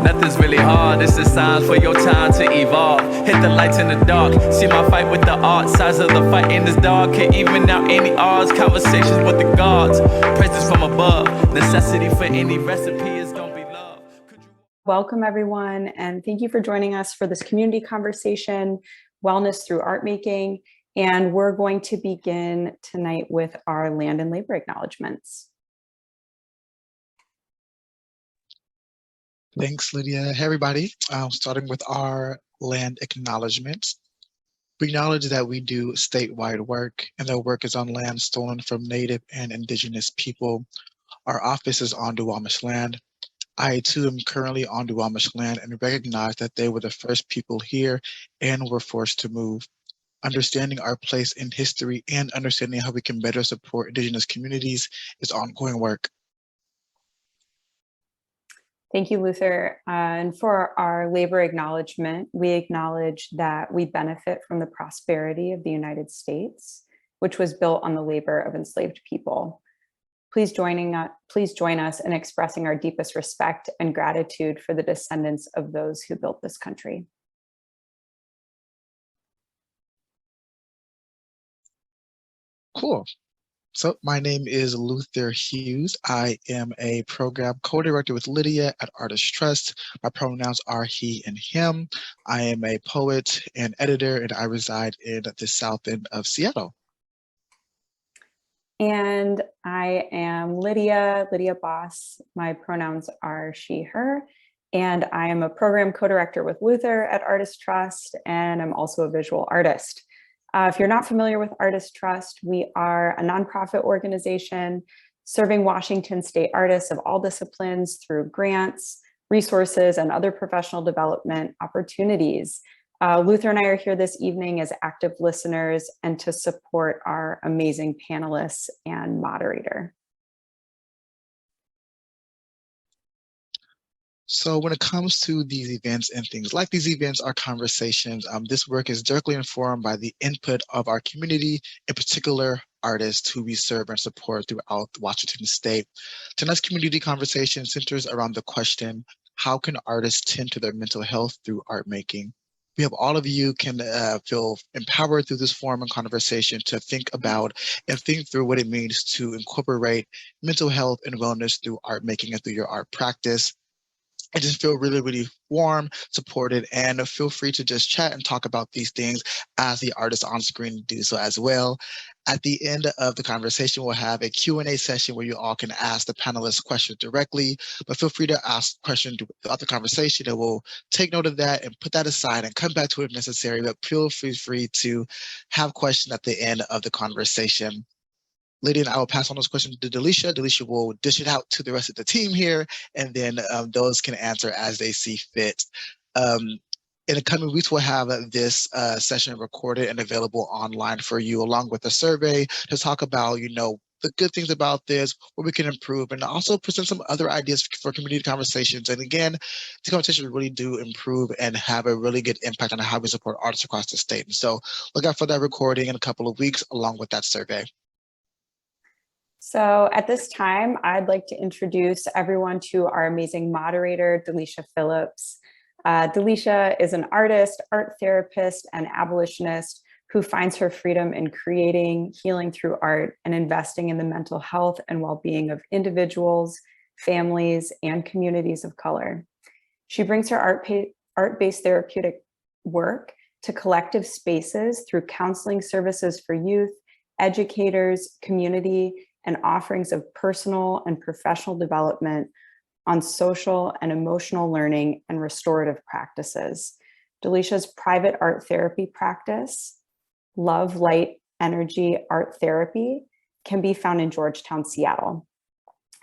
Nothing's really hard, it's a sign for your time to evolve. Hit the lights in the dark, see my fight with the art. Size of the fight in this dark, can even out any odds. Conversations with the gods, praises from above. Necessity for any recipe is gonna be love. Welcome everyone, and thank you for joining us for this community conversation, Wellness Through Artmaking. And we're going to begin tonight with our land and labor acknowledgements. Thanks, Lydia. Hey, everybody. Starting with our land acknowledgements. We acknowledge that we do statewide work, and that work is on land stolen from Native and Indigenous people. Our office is on Duwamish land. I, too, am currently on Duwamish land and recognize that they were the first people here and were forced to move. Understanding our place in history and understanding how we can better support Indigenous communities is ongoing work. Thank you, Luther. And for our labor acknowledgement, we acknowledge that we benefit from the prosperity of the United States, which was built on the labor of enslaved people. Please join us in expressing our deepest respect and gratitude for the descendants of those who built this country. Cool. So my name is Luther Hughes. I am a program co-director with Lydia at Artist Trust. My pronouns are he and him. I am a poet and editor, and I reside in the south end of Seattle. And I am Lydia Boss. My pronouns are she, her. And I am a program co-director with Luther at Artist Trust, and I'm also a visual artist. If you're not familiar with Artist Trust, we are a nonprofit organization serving Washington state artists of all disciplines through grants, resources, and other professional development opportunities. Luther and I are here this evening as active listeners and to support our amazing panelists and moderator. So when it comes to these events and things like these events, our conversations, this work is directly informed by the input of our community, in particular artists who we serve and support throughout Washington state. Tonight's community conversation centers around the question, how can artists tend to their mental health through art making? We hope all of you can feel empowered through this forum and conversation to think about and think through what it means to incorporate mental health and wellness through art making and through your art practice. I just feel really, really warm, supported, and feel free to just chat and talk about these things as the artists on screen do so as well. At the end of the conversation, we'll have a Q&A session where you all can ask the panelists questions directly, but feel free to ask questions throughout the conversation, and we'll take note of that and put that aside and come back to it if necessary, but feel free to have questions at the end of the conversation. Lydia and I will pass on those questions to Dalisha. Dalisha will dish it out to the rest of the team here, and then those can answer as they see fit. In the coming weeks, we'll have this session recorded and available online for you, along with a survey to talk about, the good things about this, what we can improve, and also present some other ideas for community conversations. And again, the conversations really do improve and have a really good impact on how we support artists across the state. And so look out for that recording in a couple of weeks, along with that survey. So at this time, I'd like to introduce everyone to our amazing moderator, Dalisha Phillips. Dalisha is an artist, art therapist, and abolitionist who finds her freedom in creating, healing through art, and investing in the mental health and well-being of individuals, families, and communities of color. She brings her art-based therapeutic work to collective spaces through counseling services for youth, educators, community, and offerings of personal and professional development on social and emotional learning and restorative practices. Dalisha's private art therapy practice, Love, Light, Energy Art Therapy, can be found in Georgetown, Seattle.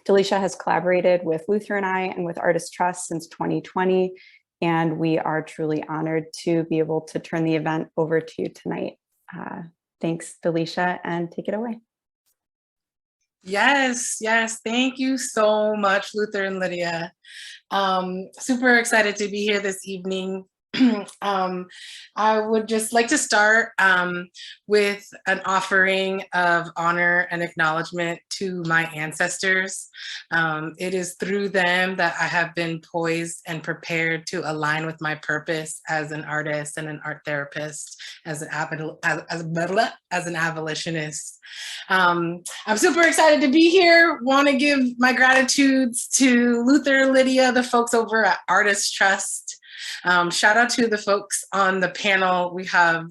Dalisha has collaborated with Luther and I and with Artist Trust since 2020, and we are truly honored to be able to turn the event over to you tonight. Thanks, Dalisha, and take it away. Yes, thank you so much, Luther and Lydia. Super excited to be here this evening. I would just like to start with an offering of honor and acknowledgement to my ancestors. It is through them that I have been poised and prepared to align with my purpose as an artist and an art therapist, as an abolitionist. I'm super excited to be here. Want to give my gratitudes to Luther, Lydia, the folks over at Artist Trust. Shout out to the folks on the panel. We have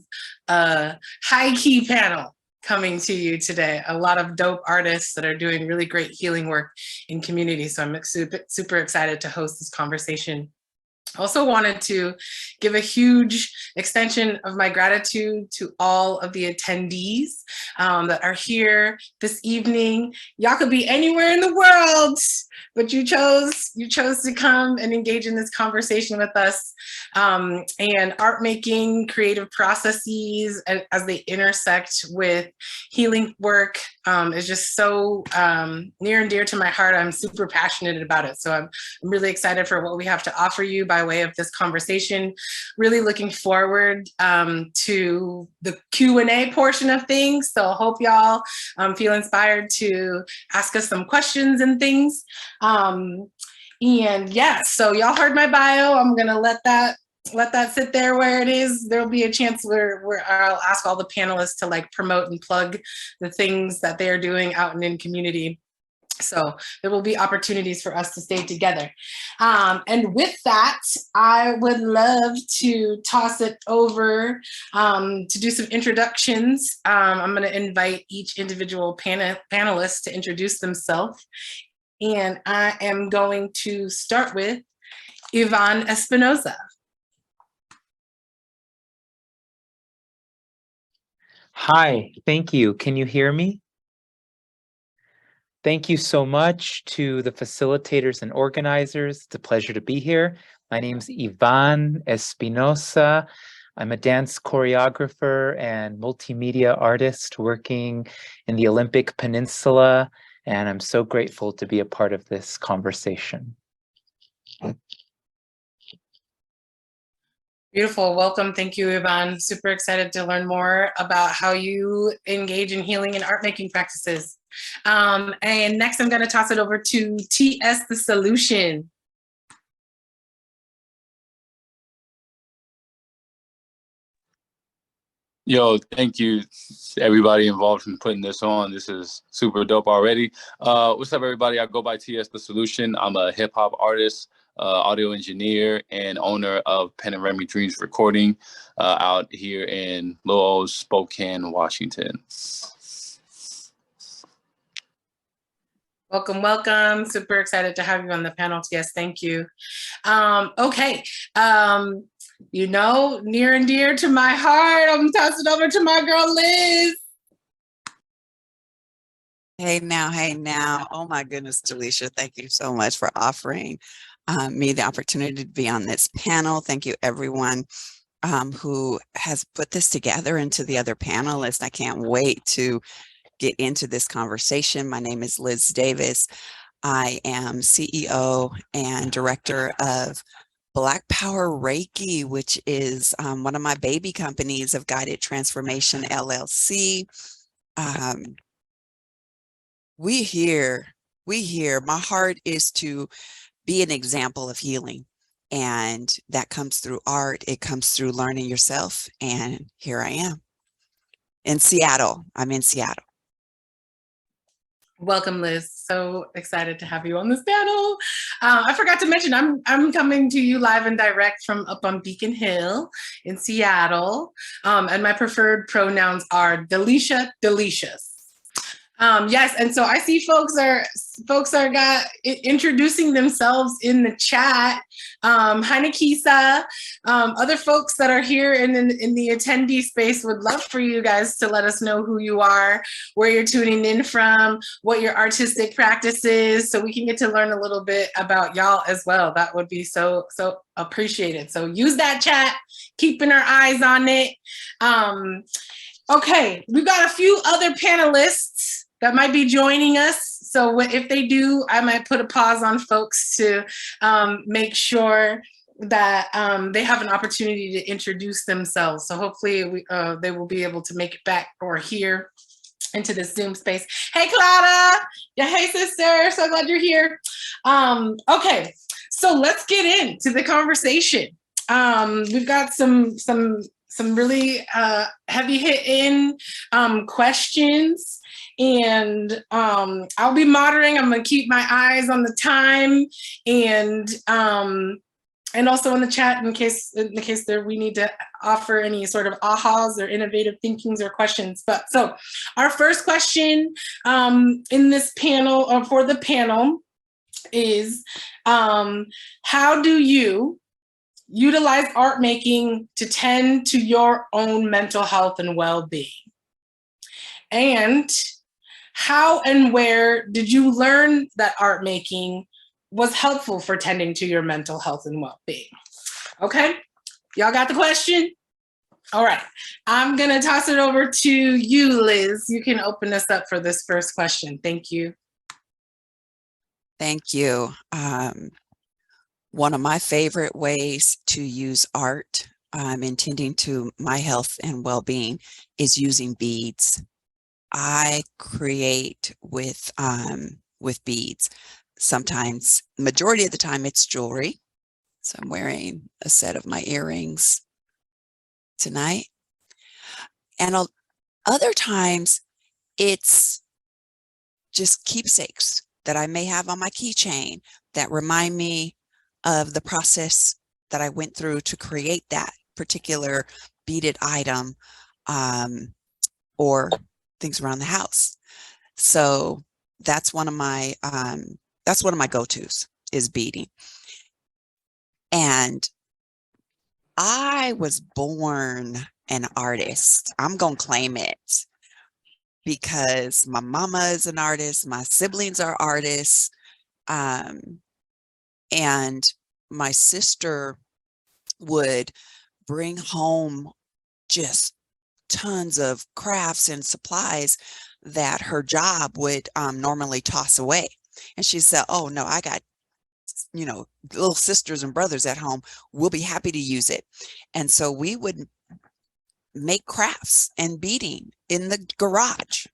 a high key panel coming to you today. A lot of dope artists that are doing really great healing work in community. So I'm super excited to host this conversation. Also wanted to give a huge extension of my gratitude to all of the attendees that are here this evening. Y'all could be anywhere in the world, but you chose to come and engage in this conversation with us. And art making, creative processes as they intersect with healing work is just so near and dear to my heart. I'm super passionate about it. So I'm really excited for what we have to offer you by way of this conversation. Really looking forward to the Q&A portion of things. So I hope y'all feel inspired to ask us some questions and things. And yeah, so y'all heard my bio. I'm gonna let that sit there where it is. There'll be a chance where I'll ask all the panelists to like promote and plug the things that they're doing out and in community. So there will be opportunities for us to stay together. And with that, I would love to toss it over to do some introductions. I'm going to invite each individual panelist to introduce themselves. And I am going to start with Yvonne Espinosa. Hi, thank you. Can you hear me? Thank you so much to the facilitators and organizers. It's a pleasure to be here. My name's Yvonne Espinosa. I'm a dance choreographer and multimedia artist working in the Olympic Peninsula, and I'm so grateful to be a part of this conversation. Beautiful, welcome. Thank you, Yvonne. Super excited to learn more about how you engage in healing and art making practices. And next I'm gonna toss it over to T.S The Solution. Yo, thank you everybody involved in putting this on. This is super dope already. What's up everybody? I go by T.S The Solution. I'm a hip hop artist, audio engineer, and owner of Pen and Remy Dreams Recording out here in Little Old Spokane, Washington. Welcome, welcome. Super excited to have you on the panel. Yes, thank you. Okay. You know, near and dear to my heart, I'm tossing over to my girl, Liz. Hey now. Oh my goodness, Dalisha, thank you so much for offering me the opportunity to be on this panel. Thank you everyone who has put this together, and to the other panelists. I can't wait to get into this conversation. My name is Liz Davis. I am CEO and director of Black Power Reiki, which is one of my baby companies of Guided Transformation LLC. We here, my heart is to be an example of healing. And that comes through art. It comes through learning yourself. And here I am in Seattle. I'm in Seattle. Welcome, Liz. So excited to have you on this panel. I forgot to mention, I'm coming to you live and direct from up on Beacon Hill in Seattle. And my preferred pronouns are Dalisha, Delicious. Yes, and so I see folks are introducing themselves in the chat. Hi, Nikisa. Other folks that are here in the attendee space would love for you guys to let us know who you are, where you're tuning in from, what your artistic practice is, so we can get to learn a little bit about y'all as well. That would be so appreciated. So use that chat, keeping our eyes on it. Okay, we've got a few other panelists that might be joining us. So if they do, I might put a pause on folks to make sure that they have an opportunity to introduce themselves. So hopefully they will be able to make it back or here into this Zoom space. Hey, Clara. Yeah, hey, sister. So glad you're here. Okay, so let's get into the conversation. We've got some really heavy hitting questions, and I'll be moderating. I'm gonna keep my eyes on the time, and also in the chat in case there we need to offer any sort of ahas or innovative thinkings or questions. But so our first question in this panel or for the panel is how do you utilize art making to tend to your own mental health and well-being? And how and where did you learn that art making was helpful for tending to your mental health and well-being? Okay, y'all got the question? All right, I'm gonna toss it over to you, Liz. You can open us up for this first question. Thank you. Thank you. One of my favorite ways to use art in tending to my health and well-being is using beads. I create with beads. Sometimes, majority of the time, it's jewelry. So I'm wearing a set of my earrings tonight. And other times, it's just keepsakes that I may have on my keychain that remind me of the process that I went through to create that particular beaded item, or things around the house. So that's one of my go-tos is beading. And I was born an artist. I'm gonna claim it because my mama is an artist, my siblings are artists, and my sister would bring home just tons of crafts and supplies that her job would normally toss away. And she said, oh no, I got, little sisters and brothers at home, we'll be happy to use it. And so we would make crafts and beading in the garage.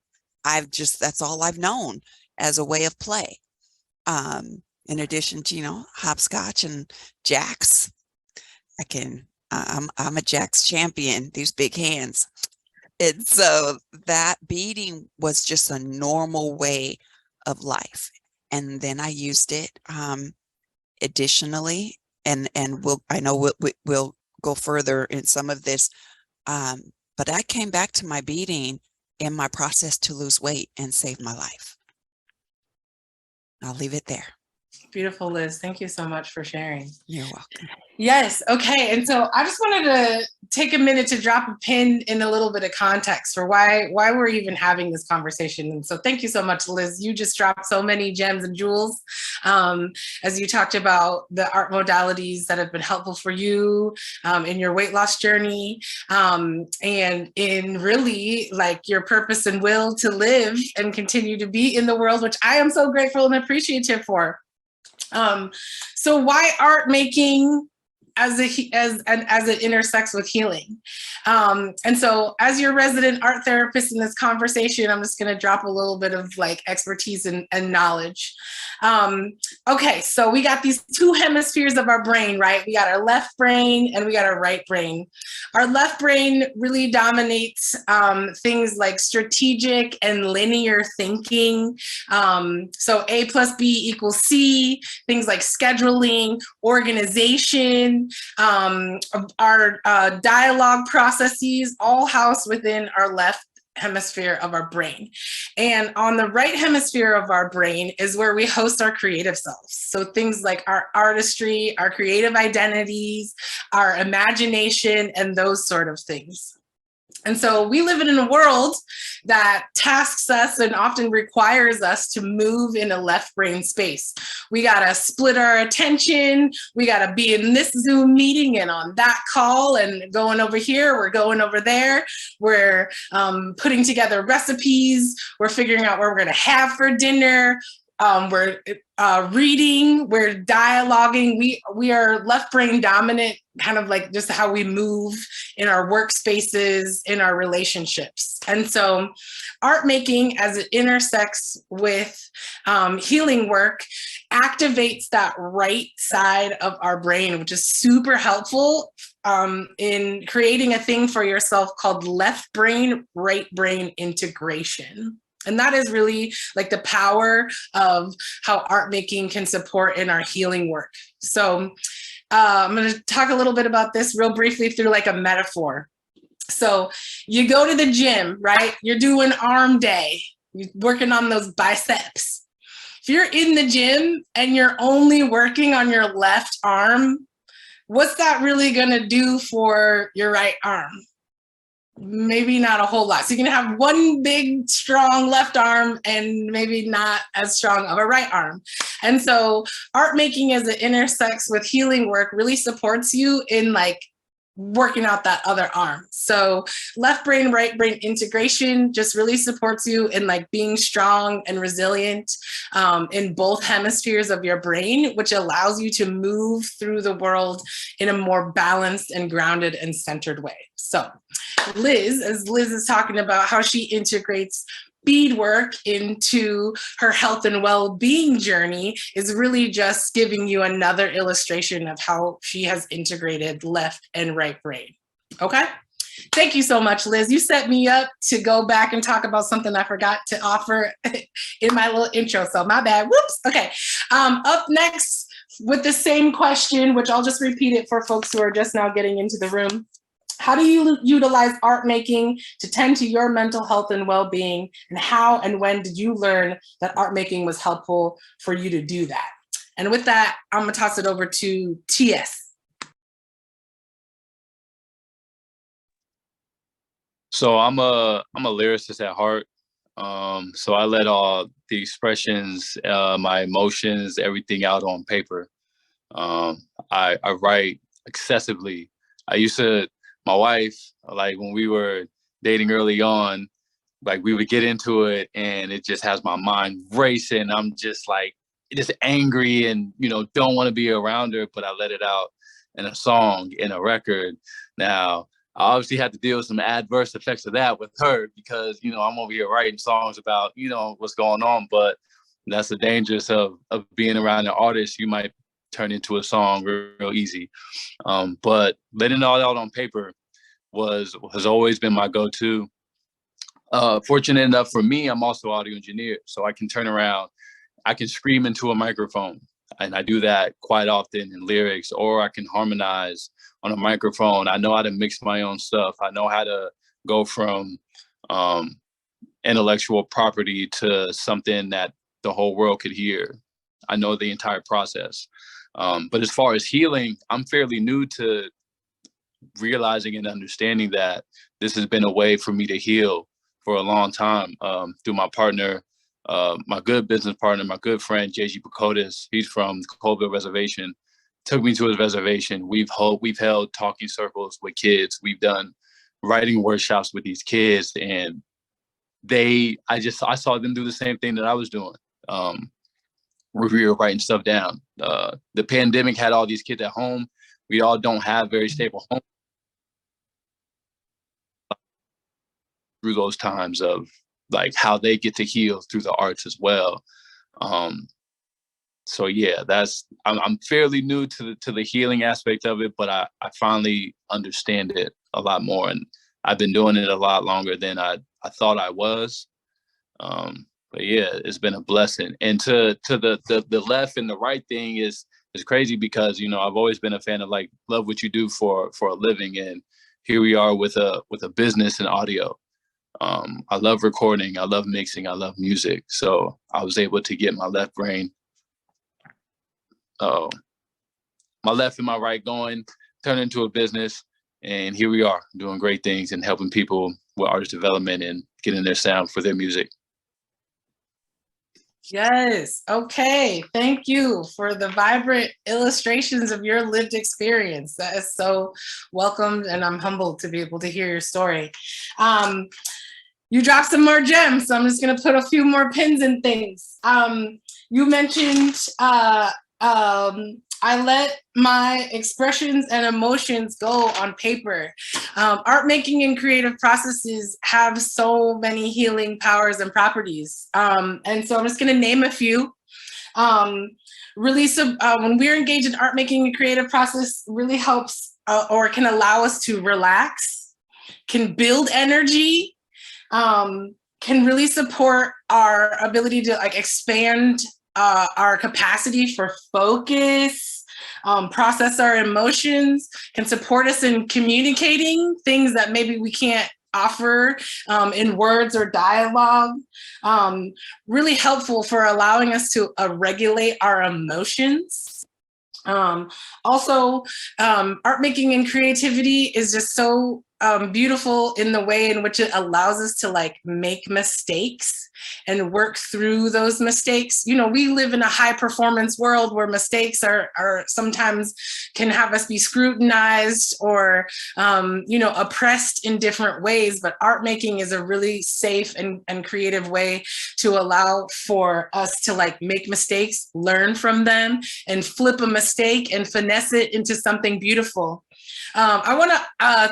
That's all I've known as a way of play. In addition to, hopscotch and jacks. I'm a jacks champion, these big hands. And so that beading was just a normal way of life. And then I used it additionally, and we'll go further in some of this. But I came back to my beading in my process to lose weight and save my life. I'll leave it there. Beautiful, Liz. Thank you so much for sharing. You're welcome. Yes. Okay. And so I just wanted to take a minute to drop a pin in a little bit of context for why we're even having this conversation. And so thank you so much, Liz. You just dropped so many gems and jewels as you talked about the art modalities that have been helpful for you in your weight loss journey, and in really like your purpose and will to live and continue to be in the world, which I am so grateful and appreciative for. So why art making as it intersects with healing? And so as your resident art therapist in this conversation, I'm just going to drop a little bit of like expertise and knowledge. Okay, so we got these two hemispheres of our brain, right? We got our left brain and we got our right brain. Our left brain really dominates things like strategic and linear thinking. So A plus B equals C, things like scheduling, organization, our dialogue processes, all housed within our left hemisphere of our brain. And on the right hemisphere of our brain is where we host our creative selves. So things like our artistry, our creative identities, our imagination, and those sort of things. And so we live in a world that tasks us and often requires us to move in a left brain space. We got to split our attention. We got to be in this Zoom meeting and on that call and going over here. We're going over there. We're putting together recipes. We're figuring out what we're going to have for dinner. we're reading, we're dialoguing. We are left brain dominant, kind of like just how we move in our workspaces, in our relationships. And so art making, as it intersects with healing work, activates that right side of our brain, which is super helpful in creating a thing for yourself called left brain, right brain integration. And that is really like the power of how art making can support in our healing work. So I'm going to talk a little bit about this real briefly through like a metaphor. So you go to the gym, right? You're doing arm day. You're working on those biceps. If you're in the gym and you're only working on your left arm, what's that really going to do for your right arm? Maybe not a whole lot. So you're gonna have one big, strong left arm and maybe not as strong of a right arm. And so art making, as it intersects with healing work, really supports you in like working out that other arm. So left brain, right brain integration just really supports you in like being strong and resilient in both hemispheres of your brain, which allows you to move through the world in a more balanced and grounded and centered way. So Liz, as Liz is talking about how she integrates beadwork into her health and well-being journey, is really just giving you another illustration of how she has integrated left and right brain. Okay? Thank you so much, Liz. You set me up to go back and talk about something I forgot to offer in my little intro, so my bad. Whoops. Okay. Up next with the same question, which I'll just repeat it for folks who are just now getting into the room. How do you utilize art making to tend to your mental health and well-being? And how and when did you learn that art making was helpful for you to do that? And with that, I'm gonna toss it over to T.S. So I'm a lyricist at heart. So I let all the expressions, my emotions, everything out on paper. I write excessively. My wife, like when we were dating early on, like we would get into it and it just has my mind racing. I'm just like, just angry and, don't want to be around her, but I let it out in a song, in a record. Now, I obviously had to deal with some adverse effects of that with her because, I'm over here writing songs about, what's going on, but that's the dangers of being around an artist. You might turn into a song real easy. But letting it all out on paper has always been my go-to. Fortunate enough for me, I'm also an audio engineer, so I can turn around, I can scream into a microphone, and I do that quite often in lyrics, or I can harmonize on a microphone. I know how to mix my own stuff. I know how to go from intellectual property to something that the whole world could hear. I know the entire process. But as far as healing, I'm fairly new to realizing and understanding that this has been a way for me to heal for a long time through my partner, my good business partner, my good friend, J.G. Pacotis. He's from the Colville Reservation, took me to his reservation. We've held talking circles with kids. We've done writing workshops with these kids, and I saw them do the same thing that I was doing. We were writing stuff down. The pandemic had all these kids at home. We all don't have very stable homes. Through those times of like how they get to heal through the arts as well. So yeah, I'm fairly new to the healing aspect of it, but I finally understand it a lot more, and I've been doing it a lot longer than I thought I was. But yeah, it's been a blessing. And to the left and the right thing is crazy because I've always been a fan of like love what you do for a living, and here we are with a business in audio. I love recording, I love mixing, I love music. So I was able to get my left brain, my left and my right going, turn into a business, and here we are doing great things and helping people with artist development and getting their sound for their music. Yes. Okay. Thank you for the vibrant illustrations of your lived experience. That is so welcomed, and I'm humbled to be able to hear your story. You dropped some more gems, so I'm just gonna put a few more pins in things. You mentioned I let my expressions and emotions go on paper. Art making and creative processes have so many healing powers and properties. And so I'm just gonna name a few. When we're engaged in art making and creative process, really helps or can allow us to relax, can build energy, can really support our ability to like expand our capacity for focus, process our emotions, can support us in communicating things that maybe we can't offer in words or dialogue. Really helpful for allowing us to regulate our emotions. Also, art making and creativity is just so beautiful in the way in which it allows us to like make mistakes and work through those mistakes. You know, we live in a high performance world where mistakes are sometimes can have us be scrutinized or, you know, oppressed in different ways. But art making is a really safe and creative way to allow for us to like make mistakes, learn from them, and flip a mistake and finesse it into something beautiful. I want to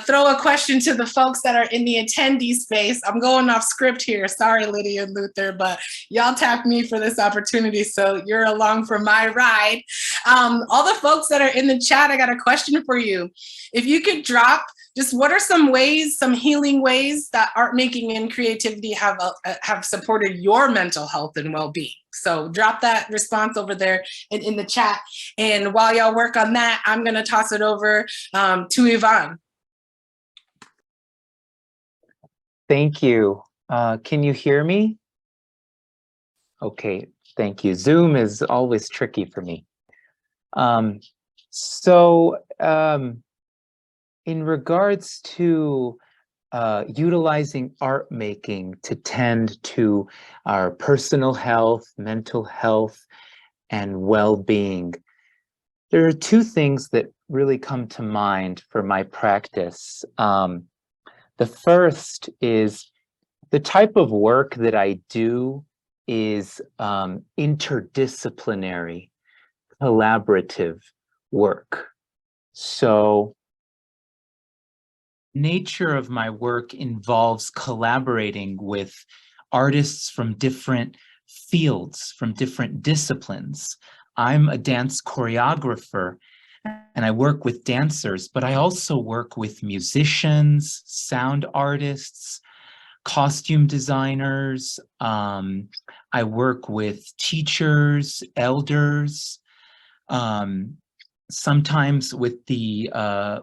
throw a question to the folks that are in the attendee space. I'm going off script here. Sorry, Lydia and Luther, but y'all tapped me for this opportunity, so you're along for my ride. All the folks that are in the chat, I got a question for you. If you could drop just what are some ways, some healing ways that art making and creativity have supported your mental health and well-being? So drop that response over there in the chat. And while y'all work on that, I'm gonna toss it over to Yvonne. Thank you. Can you hear me? Okay, thank you. Zoom is always tricky for me. In regards to utilizing art making to tend to our personal health, mental health, and well-being, there are two things that really come to mind for my practice. The first is the type of work that I do is interdisciplinary, collaborative work. So nature of my work involves collaborating with artists from different fields, from different disciplines. I'm a dance choreographer and I work with dancers, but I also work with musicians, sound artists, costume designers. I work with teachers, elders, sometimes with the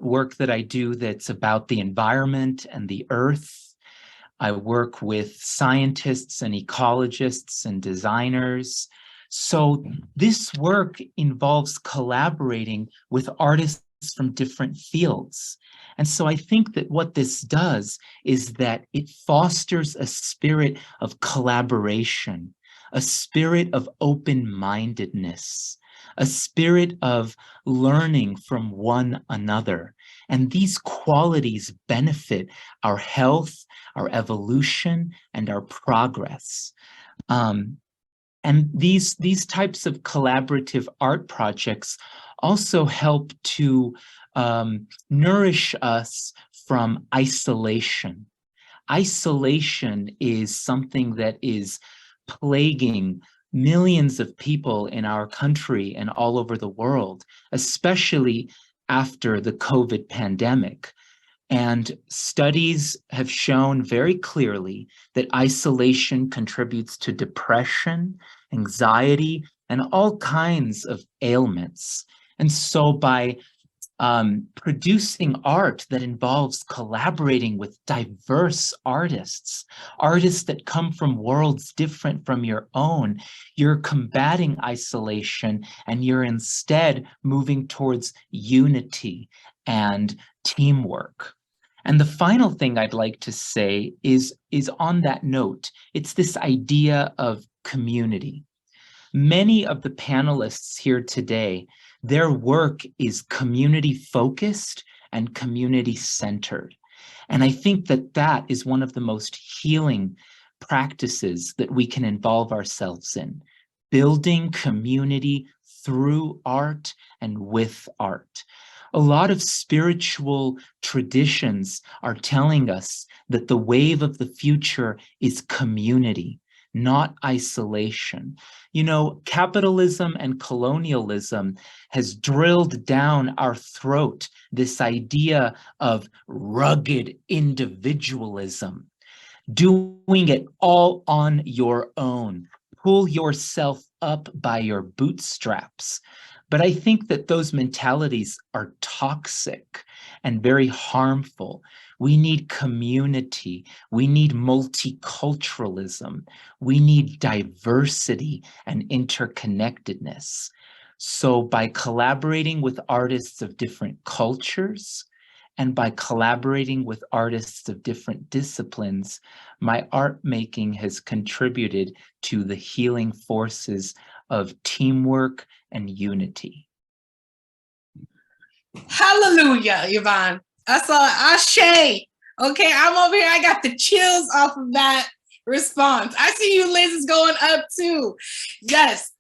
work that I do that's about the environment and the earth. I work with scientists and ecologists and designers. So this work involves collaborating with artists from different fields. And so I think that what this does is that it fosters a spirit of collaboration, a spirit of open-mindedness, a spirit of learning from one another. And these qualities benefit our health, our evolution, and our progress. And these types of collaborative art projects also help to nourish us from isolation. Isolation is something that is plaguing millions of people in our country and all over the world, especially after the COVID pandemic. And studies have shown very clearly that isolation contributes to depression, anxiety, and all kinds of ailments. And so by producing art that involves collaborating with diverse artists, artists that come from worlds different from your own, you're combating isolation and you're instead moving towards unity and teamwork. And the final thing I'd like to say is on that note, it's this idea of community. Many of the panelists here today, their work is community focused and community centered. And I think that that is one of the most healing practices that we can involve ourselves in, building community through art and with art. A lot of spiritual traditions are telling us that the wave of the future is community, not isolation. You know, capitalism and colonialism has drilled down our throat this idea of rugged individualism, doing it all on your own. Pull yourself up by your bootstraps. But I think that those mentalities are toxic and very harmful. We need community. We need multiculturalism. We need diversity and interconnectedness. So by collaborating with artists of different cultures, and by collaborating with artists of different disciplines, my art making has contributed to the healing forces of teamwork and unity. Hallelujah, Yvonne. I saw Ashe. Okay, I'm over here. I got the chills off of that response. I see you, Liz, is going up too. Yes,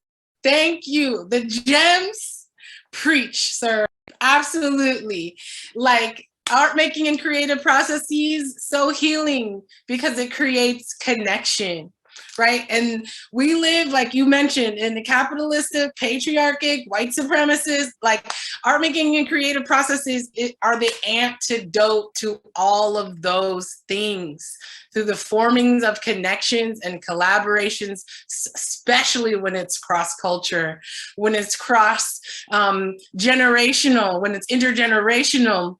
thank you. The gems preach, sir. Absolutely. Like, art making and creative processes, so healing because it creates connection, right? And we live, like you mentioned, in the capitalistic, patriarchic, white supremacist, like art making and creative processes are the antidote to all of those things through the formings of connections and collaborations, especially when it's cross-culture, when it's cross-generational, when it's intergenerational.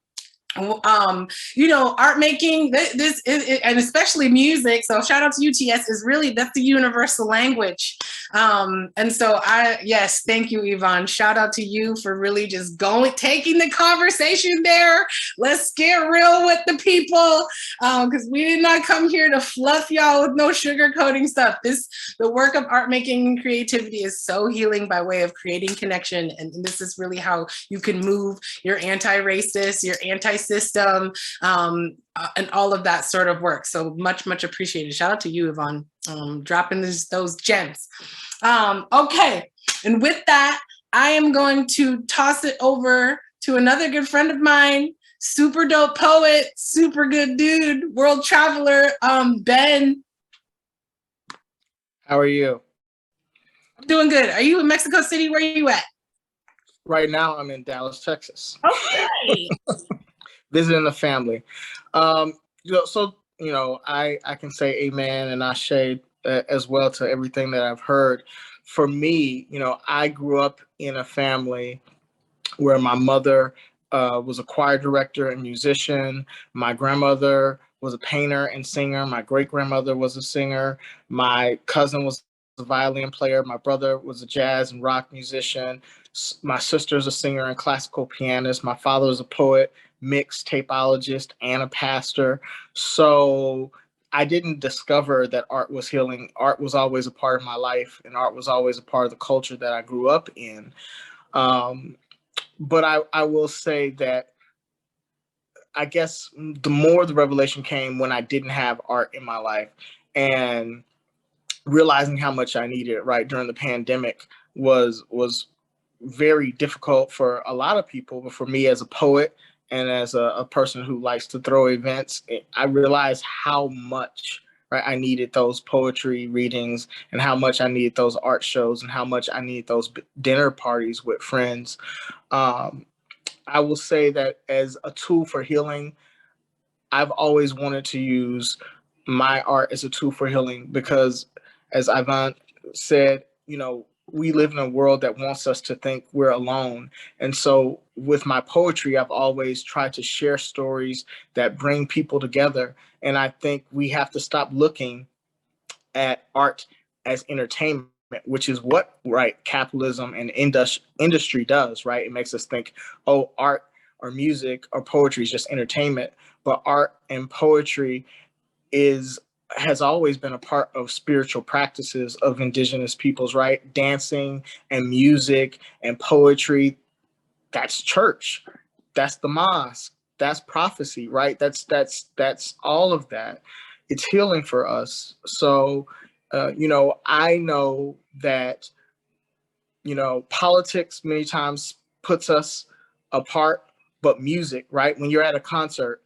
You know, art making, this is, and especially music, so shout out to you, TS, is really, that's the universal language. And so yes, thank you, Yvonne. Shout out to you for really just taking the conversation there. Let's get real with the people, because we did not come here to fluff y'all with no sugarcoating stuff. The work of art making and creativity is so healing by way of creating connection. And this is really how you can move your anti-racist, your anti-system, and all of that sort of work. So much, much appreciated. Shout out to you, Yvonne, dropping those gems. Okay, and with that, I am going to toss it over to another good friend of mine, super dope poet, super good dude, world traveler, Ben. How are you? I'm doing good. Are you in Mexico City? Where are you at? Right now, I'm in Dallas, Texas. Okay. Visiting the family. I can say amen and ashe as well to everything that I've heard. For me, I grew up in a family where my mother was a choir director and musician. My grandmother was a painter and singer. My great-grandmother was a singer. My cousin was a violin player. My brother was a jazz and rock musician. My sister's a singer and classical pianist. My father was a poet, mixtapeologist, and a pastor. So I didn't discover that art was healing. Art was always a part of my life, and art was always a part of the culture that I grew up in. But I will say that I guess the more the revelation came when I didn't have art in my life, and realizing how much I needed it, right, during the pandemic was very difficult for a lot of people. But for me as a poet and as a person who likes to throw events, I realized how much, right, I needed those poetry readings, and how much I needed those art shows, and how much I needed those dinner parties with friends. I will say that as a tool for healing, I've always wanted to use my art as a tool for healing, because as Yvonne said, we live in a world that wants us to think we're alone. And so with my poetry, I've always tried to share stories that bring people together. And I think we have to stop looking at art as entertainment, which is what, right, capitalism and industry does, right? It makes us think, oh, art or music or poetry is just entertainment. But art and poetry has always been a part of spiritual practices of indigenous peoples, right? Dancing and music and poetry, that's church, that's the mosque, that's prophecy, right? That's all of that. It's healing for us. So, I know that, politics many times puts us apart, but music, right? When you're at a concert,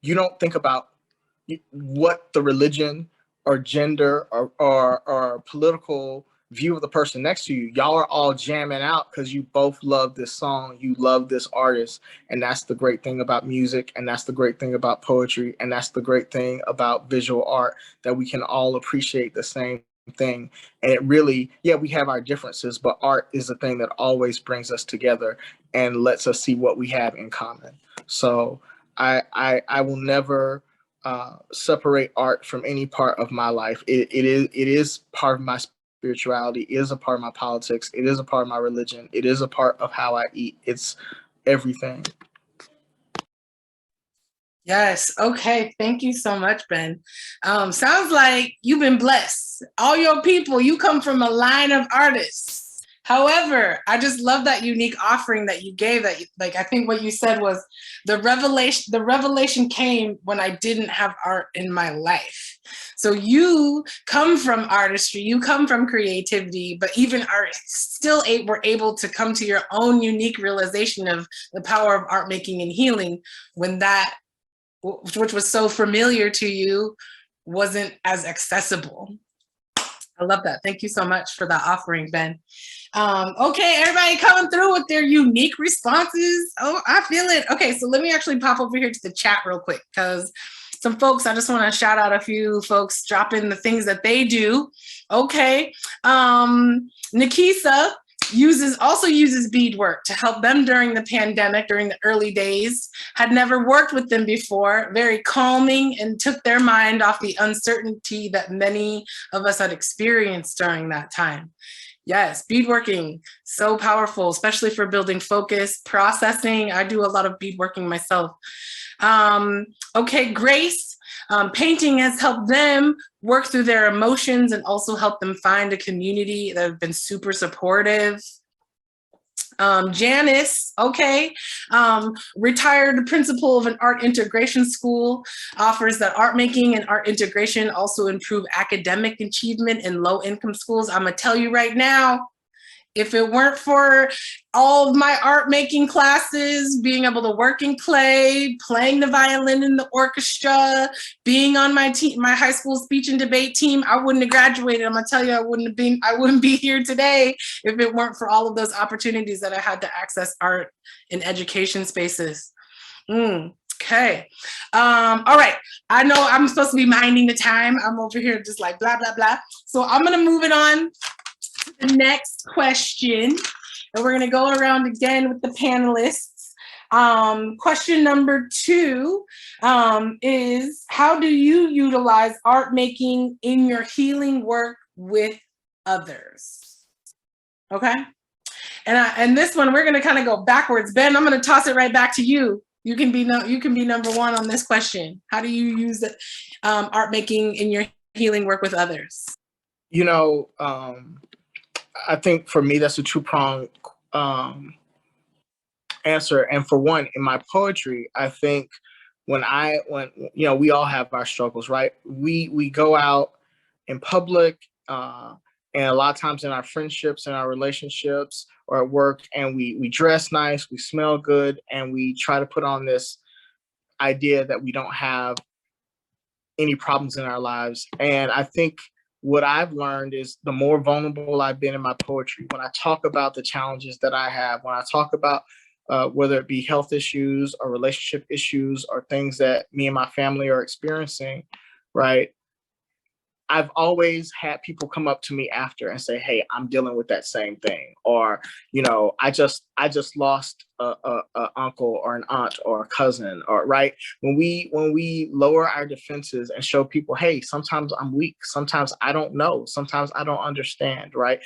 you don't think about what the religion or gender or political view of the person next to you. Y'all are all jamming out because you both love this song, you love this artist. And that's the great thing about music, and that's the great thing about poetry, and that's the great thing about visual art, that we can all appreciate the same thing. And it really, yeah, we have our differences, but art is the thing that always brings us together and lets us see what we have in common. So I will never separate art from any part of my life. It is part of my spirituality. It is a part of my politics. It is a part of my religion. It is a part of how I eat. It's everything. Yes. Okay. Thank you so much, Ben. Sounds like you've been blessed. All your people, you come from a line of artists. However, I just love that unique offering that you gave. That, like, I think what you said was the revelation. The revelation came when I didn't have art in my life. So you come from artistry, you come from creativity, but even artists still were able to come to your own unique realization of the power of art making and healing when that, which was so familiar to you, wasn't as accessible. I love that. Thank you so much for that offering, Ben. Okay, everybody coming through with their unique responses. Oh, I feel it. Okay, so let me actually pop over here to the chat real quick, because some folks, I just want to shout out a few folks, drop in the things that they do. Okay, Nikisa also uses beadwork to help them during the pandemic, during the early days. Had never worked with them before. Very calming and took their mind off the uncertainty that many of us had experienced during that time. Yes, beadworking, so powerful, especially for building focus, processing. I do a lot of beadworking myself. Okay, Grace, painting has helped them work through their emotions and also help them find a community that have been super supportive. Janice, okay, retired principal of an art integration school, offers that art making and art integration also improve academic achievement in low-income schools. I'm gonna tell you right now, if it weren't for all of my art making classes, being able to work in clay, playing the violin in the orchestra, being on my team, my high school speech and debate team, I wouldn't have graduated. I'm gonna tell you, I wouldn't be here today if it weren't for all of those opportunities that I had to access art in education spaces. Okay. All right. I know I'm supposed to be minding the time. I'm over here just like blah, blah, blah. So I'm gonna move it on. The next question, and we're going to go around again with the panelists. Question number 2 is, how do you utilize art making in your healing work with others? Okay, and this one we're going to kind of go backwards. Ben, I'm going to toss it right back to you. You can be number 1 on this question. How do you use art making in your healing work with others? I think for me, that's a two-pronged answer. And for one, in my poetry, I think when we all have our struggles, right? We go out in public, and a lot of times in our friendships and our relationships or at work, and we dress nice, we smell good, and we try to put on this idea that we don't have any problems in our lives. And I think what I've learned is the more vulnerable I've been in my poetry, when I talk about the challenges that I have, when I talk about whether it be health issues or relationship issues or things that me and my family are experiencing, right? I've always had people come up to me after and say, "Hey, I'm dealing with that same thing," or, I just lost a uncle or an aunt or a cousin, or right. When we lower our defenses and show people, "Hey, sometimes I'm weak. Sometimes I don't know. Sometimes I don't understand," right?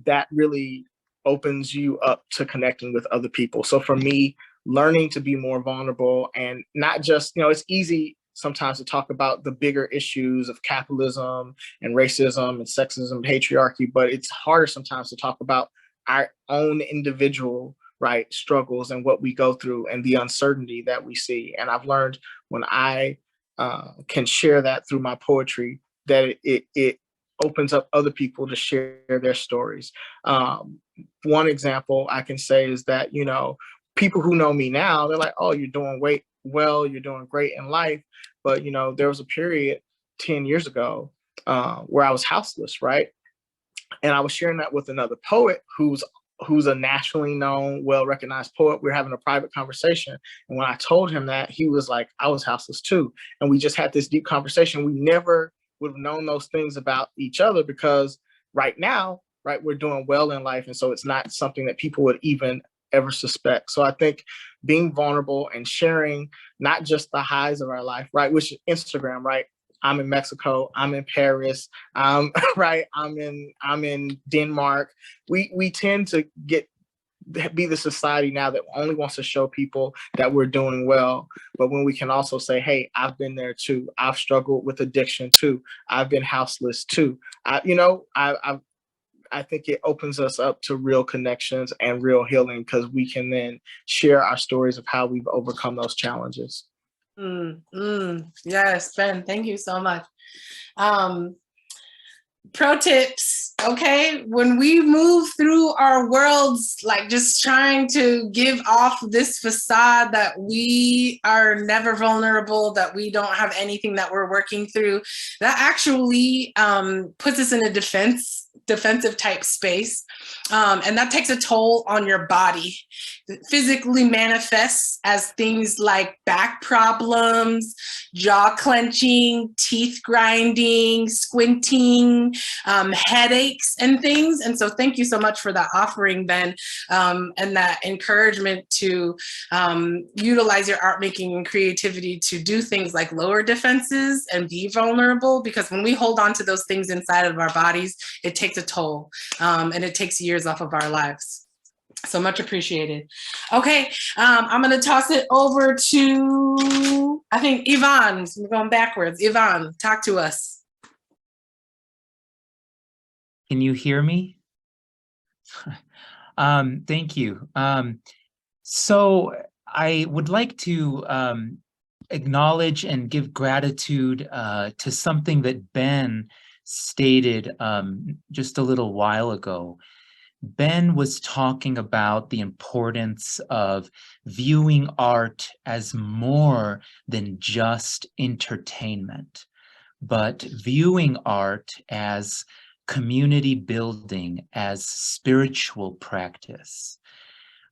That really opens you up to connecting with other people. So for me, learning to be more vulnerable and not just, it's easy sometimes to talk about the bigger issues of capitalism and racism and sexism, patriarchy, but it's harder sometimes to talk about our own individual right, struggles and what we go through and the uncertainty that we see. And I've learned when I can share that through my poetry, that it opens up other people to share their stories. One example I can say is that, you know, people who know me now, they're like, oh, you're doing well, you're doing great in life. But, you know, there was a period 10 years ago where I was houseless, right? And I was sharing that with another poet who's a nationally known, well-recognized poet. We were having a private conversation. And when I told him that, he was like, I was houseless too. And we just had this deep conversation. We never would have known those things about each other because right now, right, we're doing well in life. And so it's not something that people would even ever suspect. So I think being vulnerable and sharing not just the highs of our life, right, which is Instagram, right? I'm in Mexico, I'm in Paris, right, I'm in Denmark. We tend to be the society now that only wants to show people that we're doing well. But when we can also say, hey, I've been there too. I've struggled with addiction too. I've been houseless too. I think it opens us up to real connections and real healing because we can then share our stories of how we've overcome those challenges. Yes, Ben, thank you so much. Pro tips, okay? When we move through our worlds, like just trying to give off this facade that we are never vulnerable, that we don't have anything that we're working through, that actually puts us in a defensive type space. And that takes a toll on your body. It physically manifests as things like back problems, jaw clenching, teeth grinding, squinting, headaches and things. And so thank you so much for that offering, Ben, and that encouragement to utilize your art making and creativity to do things like lower defenses and be vulnerable, because when we hold on to those things inside of our bodies, it takes a toll and it takes years off of our lives. So much appreciated. Okay, I'm gonna toss it over to, I think, Yvonne. We're going backwards. Yvonne, talk to us. Can you hear me? Thank you. So I would like to acknowledge and give gratitude to something that Ben stated just a little while ago. Ben was talking about the importance of viewing art as more than just entertainment, but viewing art as community building, as spiritual practice,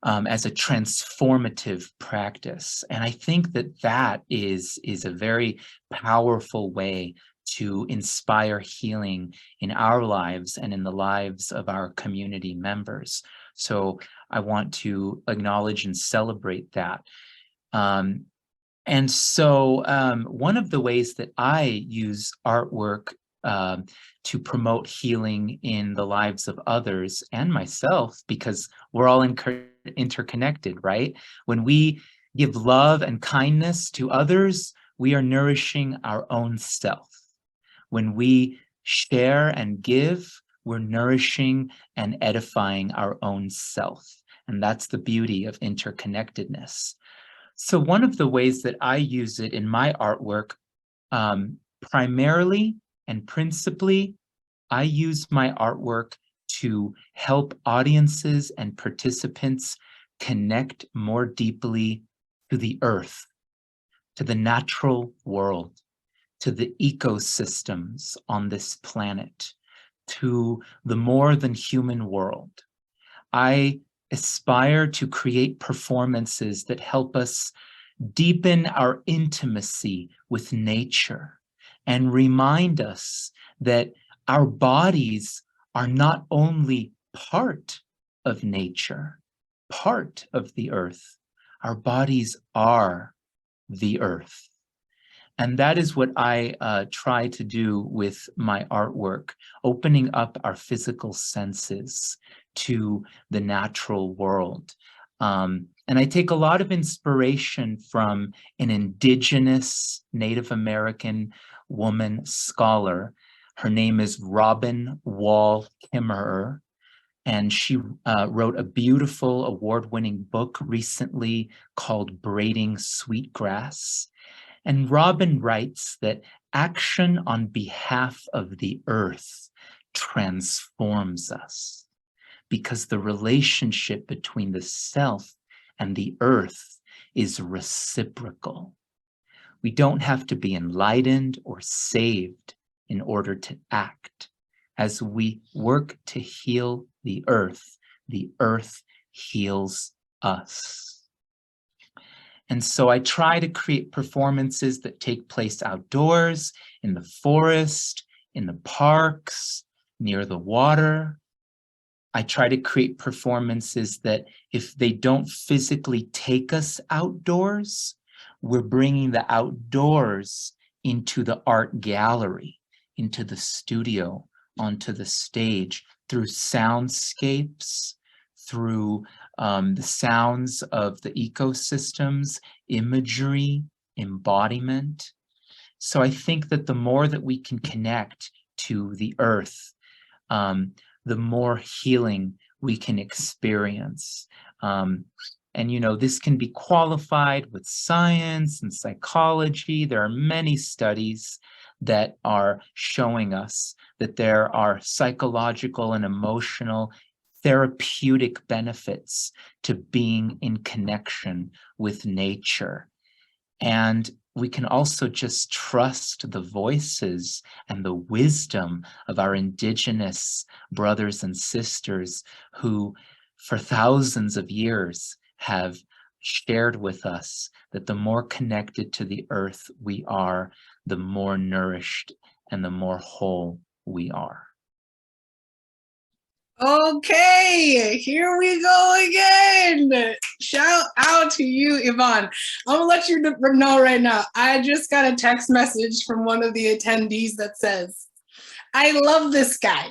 as a transformative practice. And I think that that is a very powerful way to inspire healing in our lives and in the lives of our community members. So I want to acknowledge and celebrate that. And so one of the ways that I use artwork to promote healing in the lives of others and myself, because we're all interconnected, right? When we give love and kindness to others, we are nourishing our own self. When we share and give, we're nourishing and edifying our own self. And that's the beauty of interconnectedness. So one of the ways that I use it in my artwork, primarily and principally, I use my artwork to help audiences and participants connect more deeply to the earth, to the natural world, to the ecosystems on this planet, to the more than human world. I aspire to create performances that help us deepen our intimacy with nature and remind us that our bodies are not only part of nature, part of the earth. Our bodies are the earth. And that is what I try to do with my artwork, opening up our physical senses to the natural world. And I take a lot of inspiration from an indigenous Native American woman scholar. Her name is Robin Wall Kimmerer. And she wrote a beautiful award-winning book recently called Braiding Sweetgrass. And Robin writes that action on behalf of the earth transforms us, because the relationship between the self and the earth is reciprocal. We don't have to be enlightened or saved in order to act. As we work to heal the earth heals us. And so I try to create performances that take place outdoors, in the forest, in the parks, near the water. I try to create performances that, if they don't physically take us outdoors, we're bringing the outdoors into the art gallery, into the studio, onto the stage, through soundscapes, through the sounds of the ecosystems, imagery, embodiment. So I think that the more that we can connect to the earth, the more healing we can experience. And, you know, this can be qualified with science and psychology. There are many studies that are showing us that there are psychological and emotional therapeutic benefits to being in connection with nature. And we can also just trust the voices and the wisdom of our indigenous brothers and sisters who, for thousands of years, have shared with us that the more connected to the earth we are, the more nourished and the more whole we are. Okay, here we go again. Shout out to you, Yvonne. I'm gonna let you know right now, I just got a text message from one of the attendees that says, I love this guy.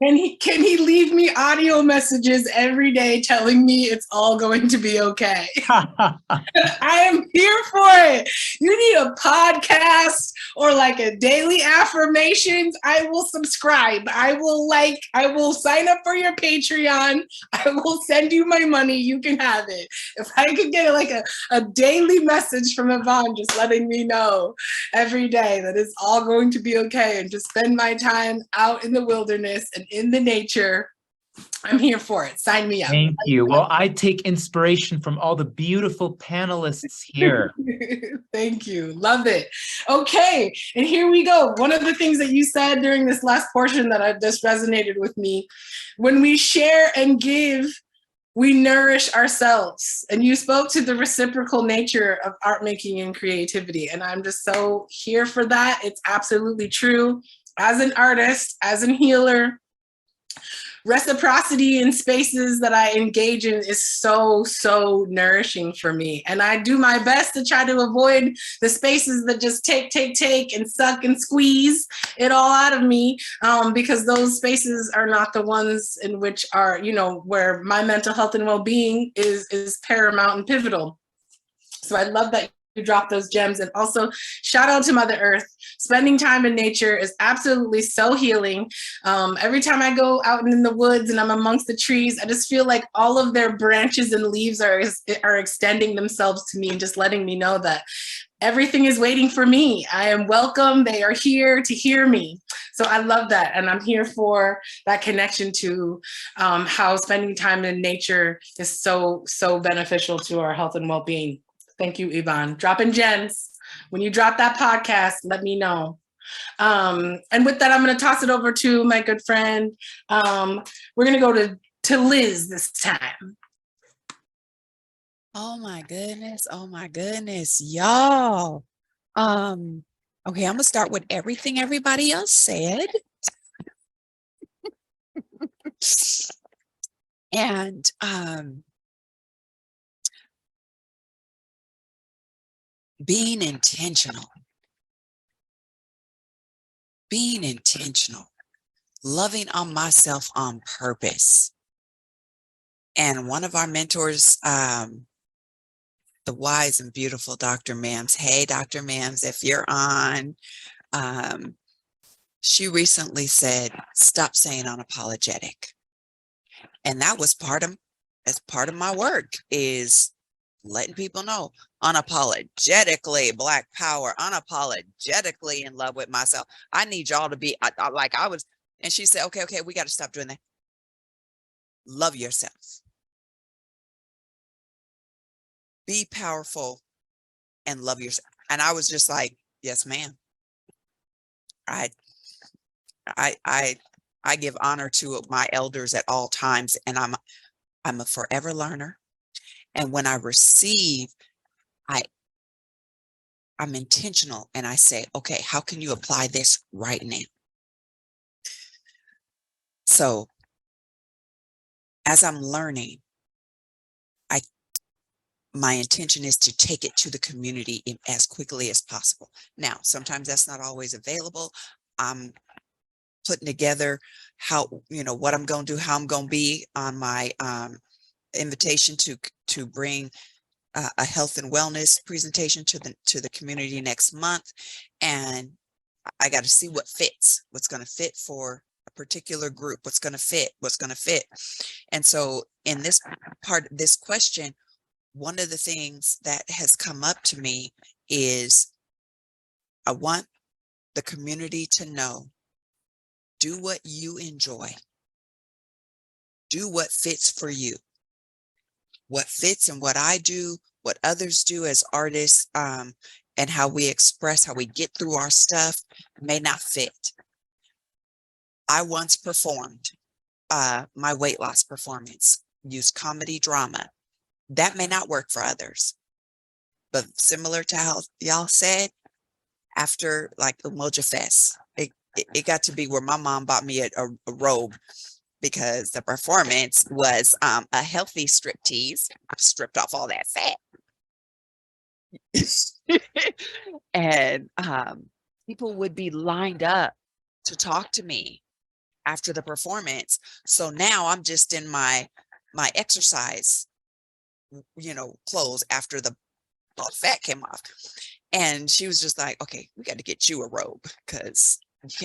Can he leave me audio messages every day telling me it's all going to be okay? I am here for it. You need a podcast or like a daily affirmations. I will subscribe. I will sign up for your Patreon. I will send you my money. You can have it. If I could get like a daily message from Yvonne just letting me know every day that it's all going to be okay and just spend my time out in the wilderness and in the nature, I'm here for it. Sign me up. Thank you. Well, I take inspiration from all the beautiful panelists here. Thank you. Love it. Okay, and here we go. One of the things that you said during this last portion that I just resonated with me, when we share and give, we nourish ourselves. And you spoke to the reciprocal nature of art making and creativity. And I'm just so here for that. It's absolutely true. As an artist, as a healer, reciprocity in spaces that I engage in is so, so nourishing for me. And I do my best to try to avoid the spaces that just take, and suck and squeeze it all out of me, because those spaces are not the ones in which are, you know, where my mental health and well-being is paramount and pivotal. So I love that you drop those gems. And also shout out to Mother Earth. Spending time in nature is absolutely so healing. Every time I go out in the woods and I'm amongst the trees, I just feel like all of their branches and leaves are extending themselves to me and just letting me know that everything is waiting for me. I am welcome. They are here to hear me. So I love that. And I'm here for that connection to how spending time in nature is so, so beneficial to our health and well-being. Thank you, Yvonne. Dropping gems. When you drop that podcast, let me know. And with that, I'm going to toss it over to my good friend. We're going to go to Liz this time. Oh my goodness. Oh my goodness. Y'all. Okay, I'm going to start with everything everybody else said. And being intentional, loving on myself on purpose. And one of our mentors, the wise and beautiful Dr. Mams, hey, Dr. Mams, if you're on, she recently said, stop saying unapologetic. And that was as part of my work, is letting people know unapologetically Black power, unapologetically in love with myself. I need y'all to be like I was. And she said, okay, we got to stop doing that. Love yourself. Be powerful and love yourself. And I was just like, yes, ma'am. I give honor to my elders at all times, and I'm a forever learner. And when I receive, I'm intentional, and I say, okay, how can you apply this right now? So as I'm learning, my intention is to take it to the community as quickly as possible. Now, sometimes that's not always available. I'm putting together what I'm going to do, how I'm going to be on my invitation to bring a health and wellness presentation to the community next month. And I got to see what's going to fit for a particular group, what's going to fit. And so in this part, this question, one of the things that has come up to me is I want the community to know, do what you enjoy. Do what fits for you. What fits and what I do, what others do as artists, and how we express, how we get through our stuff may not fit. I once performed my weight loss performance, used comedy drama. That may not work for others, but similar to how y'all said, after like the Moja Fest, it got to be where my mom bought me a robe, because the performance was a healthy striptease. I stripped off all that fat. And people would be lined up to talk to me after the performance. So now I'm just in my exercise clothes after the fat came off. And she was just like, okay, we got to get you a robe, because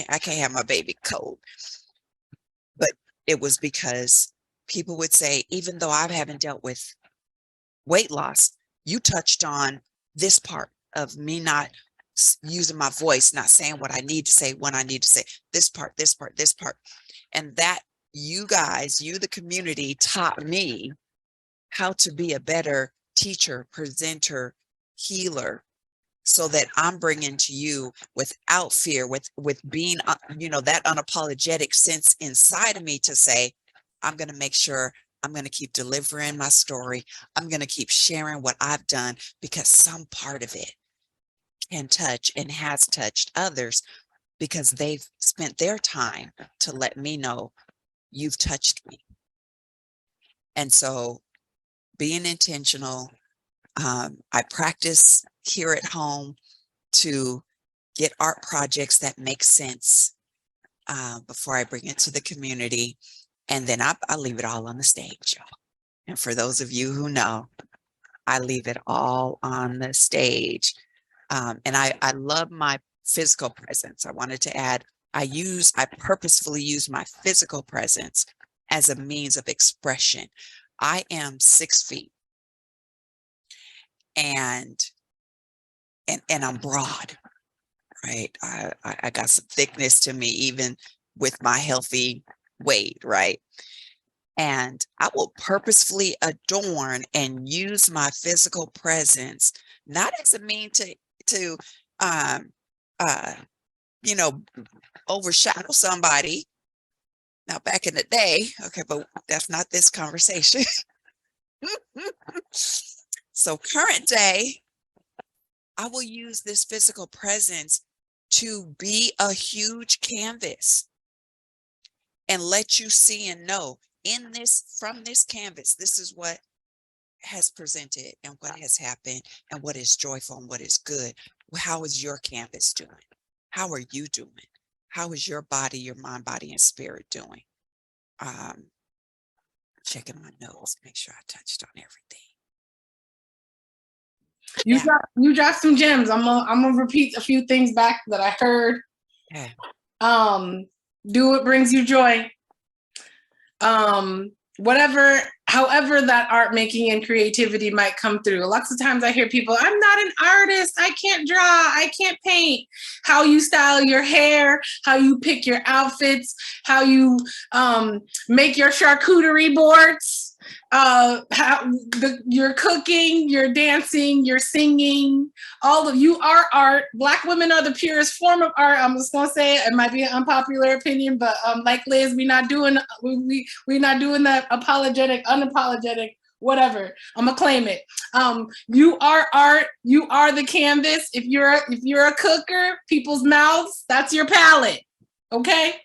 I can't have my baby cold. But it was because people would say, even though I haven't dealt with weight loss, you touched on this part of me not using my voice, not saying what I need to say when I need to say, this part. And that you guys, the community, taught me how to be a better teacher, presenter, healer, so that I'm bringing to you without fear, with being, that unapologetic sense inside of me to say, I'm going to make sure I'm going to keep delivering my story. I'm going to keep sharing what I've done, because some part of it can touch and has touched others, because they've spent their time to let me know you've touched me. And so being intentional, I practice here at home to get art projects that make sense before I bring it to the community. And then I leave it all on the stage, y'all. And for those of you who know, I leave it all on the stage. And I love my physical presence. I wanted to add, I purposefully use my physical presence as a means of expression. I am 6 feet. And I'm broad, right? I got some thickness to me, even with my healthy weight, right? And I will purposefully adorn and use my physical presence, not as a means to overshadow somebody. Now, back in the day, okay, but that's not this conversation. So current day, I will use this physical presence to be a huge canvas and let you see and know from this canvas, this is what has presented and what has happened and what is joyful and what is good. How is your canvas doing? How are you doing? How is your body, your mind, body, and spirit doing? Checking my notes, make sure I touched on everything. You dropped some gems. I'm gonna repeat a few things back that I heard. Okay. Do what brings you joy. however that art making and creativity might come through. Lots of times I hear people, I'm not an artist, I can't draw, I can't paint. How you style your hair, how you pick your outfits, how you make your charcuterie boards, your cooking, your dancing, your singing, all of you are art. Black women are the purest form of art. I'm just gonna say it might be an unpopular opinion, but like Liz, we're not doing that unapologetic, whatever. I'm gonna claim it. You are art. You are the canvas. If you're a cooker, people's mouths, that's your palette. Okay.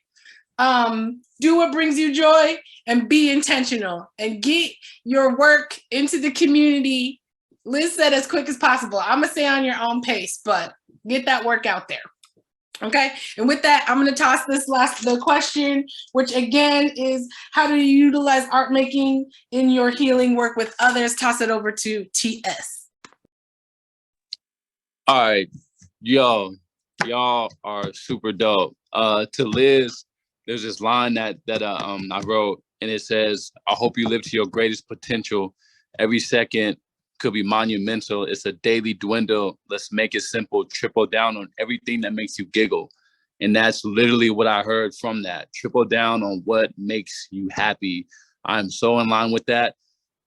Do what brings you joy and be intentional and get your work into the community. Liz said as quick as possible. I'm gonna say on your own pace, but get that work out there. Okay, and with that, I'm gonna toss the question, which again is, how do you utilize art making in your healing work with others? Toss it over to TS. All right, y'all are super dope. To Liz, there's this line that I wrote, and it says, I hope you live to your greatest potential. Every second could be monumental. It's a daily dwindle. Let's make it simple. Triple down on everything that makes you giggle. And that's literally what I heard from that. Triple down on what makes you happy. I'm so in line with that.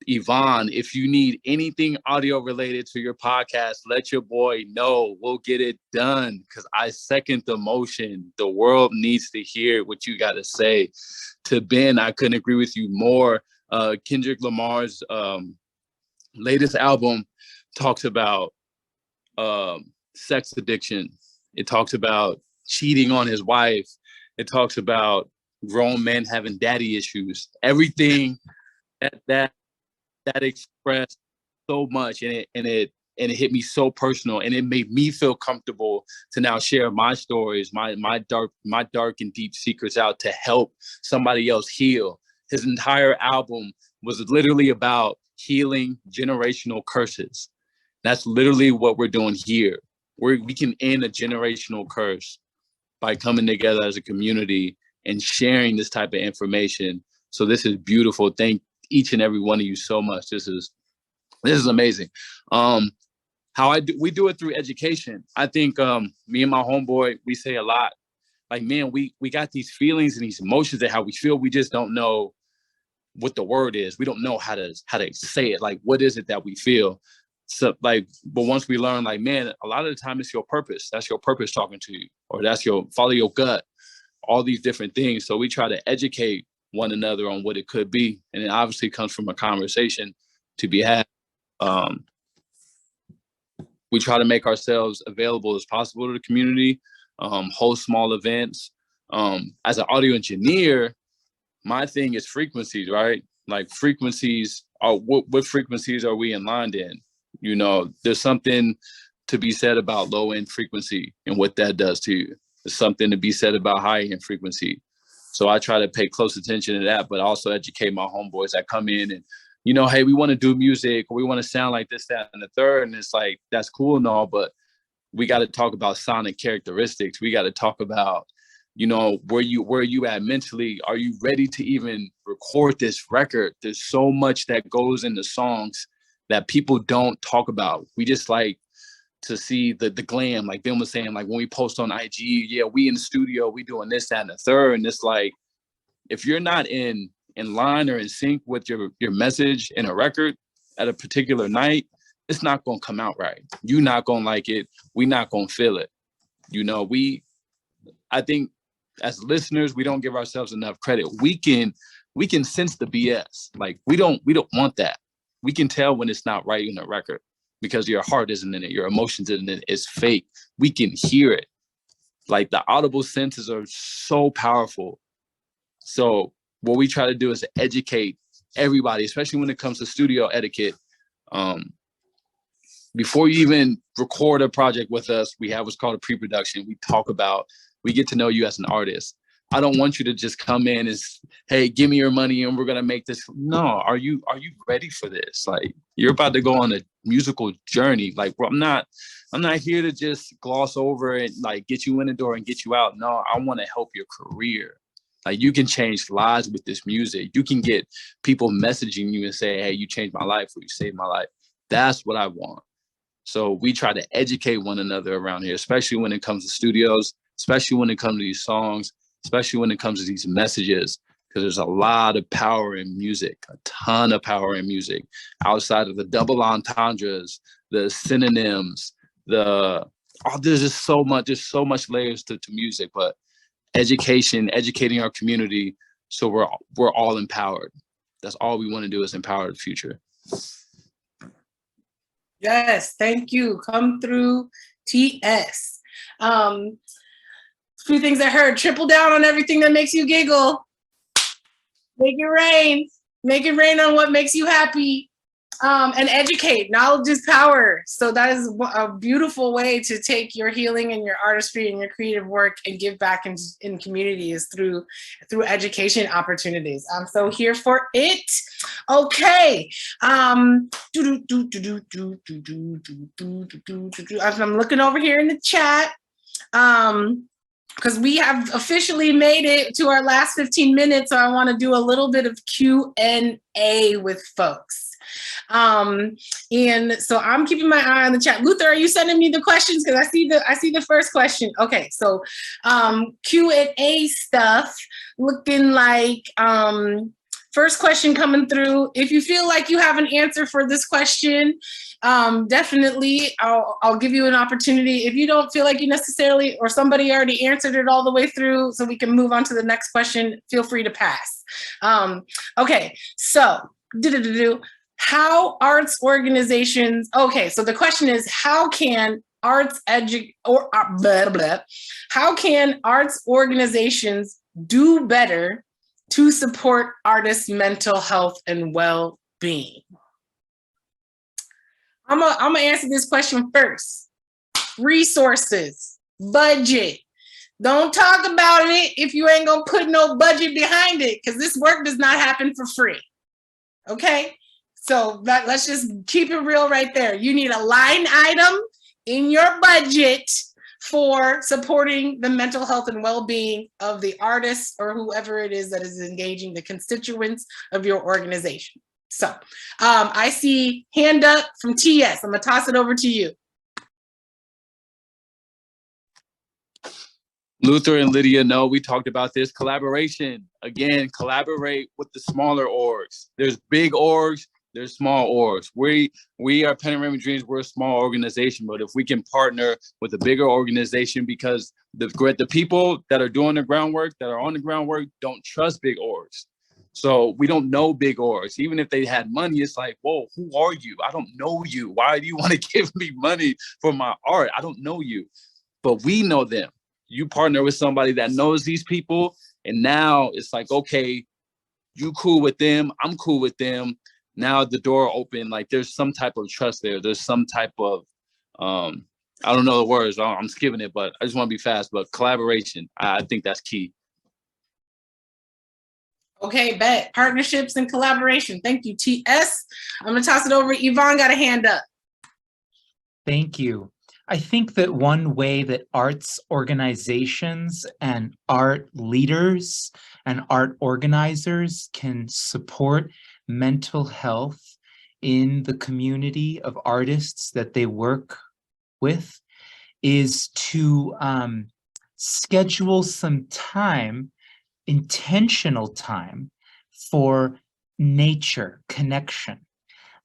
Yvonne, if you need anything audio related to your podcast, let your boy know. We'll get it done, because I second the motion. The world needs to hear what you got to say. To Ben, I couldn't agree with you more. Kendrick Lamar's latest album talks about sex addiction. It talks about cheating on his wife. It talks about grown men having daddy issues. Everything that expressed so much, and it hit me so personal, and it made me feel comfortable to now share my stories, my dark and deep secrets out to help somebody else heal. His entire album was literally about healing generational curses. That's literally what we're doing here. We can end a generational curse by coming together as a community and sharing this type of information. So this is beautiful. Thank each and every one of you so much. This is amazing. We do it through education. I think me and my homeboy, we say a lot, like, man, we got these feelings and these emotions and how we feel. We just don't know what the word is. We don't know how to say it. Like, what is it that we feel? So like, but once we learn, like, man, a lot of the time it's your purpose. That's your purpose talking to you, or that's your follow your gut, all these different things. So we try to educate one another on what it could be. And it obviously comes from a conversation to be had. We try to make ourselves available as possible to the community, host small events. As an audio engineer, my thing is frequencies, right? Like, frequencies are, what frequencies are we in line in? You know, there's something to be said about low end frequency and what that does to you. There's something to be said about high end frequency. So I try to pay close attention to that, but also educate my homeboys that come in and, you know, hey, we want to do music, or we want to sound like this, that, and the third. And it's like, that's cool and all, but we got to talk about sonic characteristics. We got to talk about, you know, where you at mentally. Are you ready to even record this record? There's so much that goes into songs that people don't talk about. We just like to see the glam, like Ben was saying, like when we post on IG, yeah, we in the studio, we doing this, that, and the third. And it's like, if you're not in line or in sync with your message in a record at a particular night, it's not going to come out right. You're not going to like it. We're not going to feel it. You know, I think as listeners, we don't give ourselves enough credit. We can sense the BS. Like, we don't want that. We can tell when it's not right in a record because your heart isn't in it, your emotions isn't in it, it's fake. We can hear it. Like, the audible senses are so powerful. So what we try to do is to educate everybody, especially when it comes to studio etiquette. Before you even record a project with us, we have what's called a pre-production. We get to know you as an artist. I don't want you to just come in and, hey, give me your money and we're gonna make this. No, are you ready for this? Like, you're about to go on a musical journey. Like, I'm not here to just gloss over and like get you in the door and get you out. No, I want to help your career. Like, you can change lives with this music. You can get people messaging you and say, hey, you changed my life, or you saved my life. That's what I want. So we try to educate one another around here, especially when it comes to studios, especially when it comes to these songs, especially when it comes to these messages, because there's a lot of power in music, a ton of power in music, outside of the double entendres, the synonyms, there's just so much layers to music. But educating our community, so we're all empowered. That's all we want to do, is empower the future. Yes, thank you. Come through, TS. A few things I heard: triple down on everything that makes you giggle. Make it rain. Make it rain on what makes you happy. And educate. Knowledge is power. So that is a beautiful way to take your healing and your artistry and your creative work and give back in communities through education opportunities. I'm so here for it. Okay. I'm looking over here in the chat. Because we have officially made it to our last 15 minutes, so I want to do a little bit of Q&A with folks. And so I'm keeping my eye on the chat. Luther, are you sending me the questions? Because I see the first question. Okay, so Q&A stuff looking like first question coming through. If you feel like you have an answer for this question, definitely I'll give you an opportunity. If you don't feel like you necessarily, or somebody already answered it all the way through so we can move on to the next question, feel free to pass. Okay, so how arts organizations, okay, so the question is, how can arts organizations do better to support artists' mental health and well-being? I'm gonna answer this question first. Resources, budget. Don't talk about it if you ain't gonna put no budget behind it, because this work does not happen for free. Okay? So let's just keep it real right there. You need a line item in your budget for supporting the mental health and well-being of the artists or whoever it is that is engaging the constituents of your organization. So I see hand up from TS. I'm gonna toss it over to you. Luther and Lydia know we talked about this. Collaboration. Again, collaborate with the smaller orgs. There's big orgs, there's small orgs. We are Panoramic Dreams, we're a small organization, but if we can partner with a bigger organization, because the people that are doing the groundwork, that are on the groundwork, don't trust big orgs. So we don't know big orgs. Even if they had money, it's like, whoa, who are you? I don't know you. Why do you want to give me money for my art? I don't know you. But we know them. You partner with somebody that knows these people, and now it's like, okay, you cool with them, I'm cool with them. Now the door open, like there's some type of trust there. There's some type of, I don't know the words, I'm skipping it, but I just want to be fast. But collaboration, I think that's key. Okay, bet. Partnerships and collaboration. Thank you, TS. I'm gonna toss it over. Yvonne got a hand up. Thank you. I think that one way that arts organizations and art leaders and art organizers can support mental health in the community of artists that they work with is to schedule some time, intentional time, for nature connection.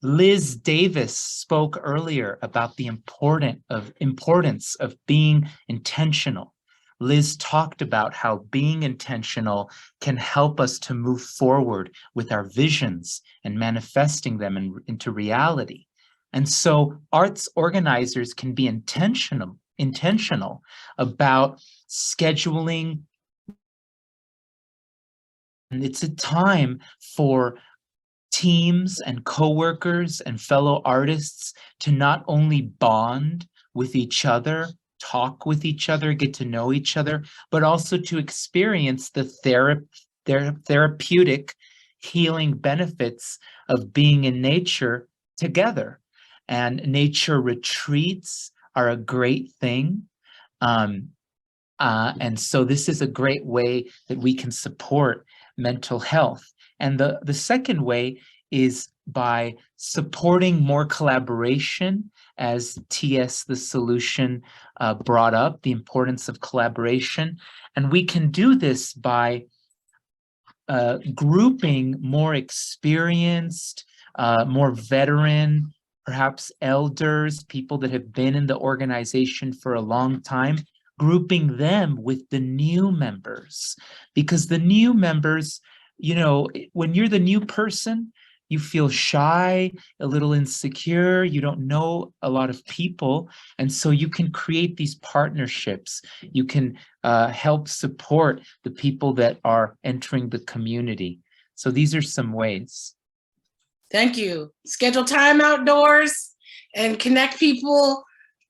Liz Davis spoke earlier about the importance of being intentional. Liz talked about how being intentional can help us to move forward with our visions and manifesting them into reality. And so arts organizers can be intentional about scheduling. And it's a time for teams and coworkers and fellow artists to not only bond with each other, talk with each other, get to know each other, but also to experience the therapeutic healing benefits of being in nature together. And nature retreats are a great thing. And so this is a great way that we can support mental health. And the second way is by supporting more collaboration, as T.S. The Solution brought up, the importance of collaboration. And we can do this by grouping more experienced, more veteran, perhaps elders, people that have been in the organization for a long time, grouping them with the new members. Because the new members, you know, when you're the new person, you feel shy, a little insecure, you don't know a lot of people. And so you can create these partnerships. You can help support the people that are entering the community. So these are some ways. Thank you. Schedule time outdoors and connect people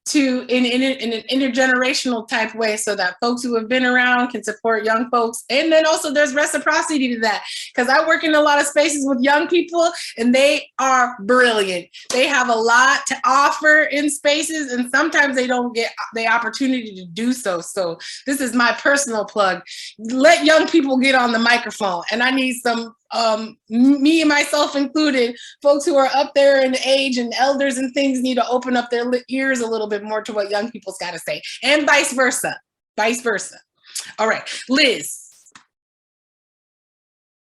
to in an intergenerational type way so that folks who have been around can support young folks. And then also there's reciprocity to that, because I work in a lot of spaces with young people and they are brilliant. They have a lot to offer in spaces and sometimes they don't get the opportunity to do so. So this is my personal plug. Let young people get on the microphone, and I need some me and myself included, folks who are up there in age and elders and things need to open up their ears a little bit more to what young people's got to say, and vice versa. All right, Liz.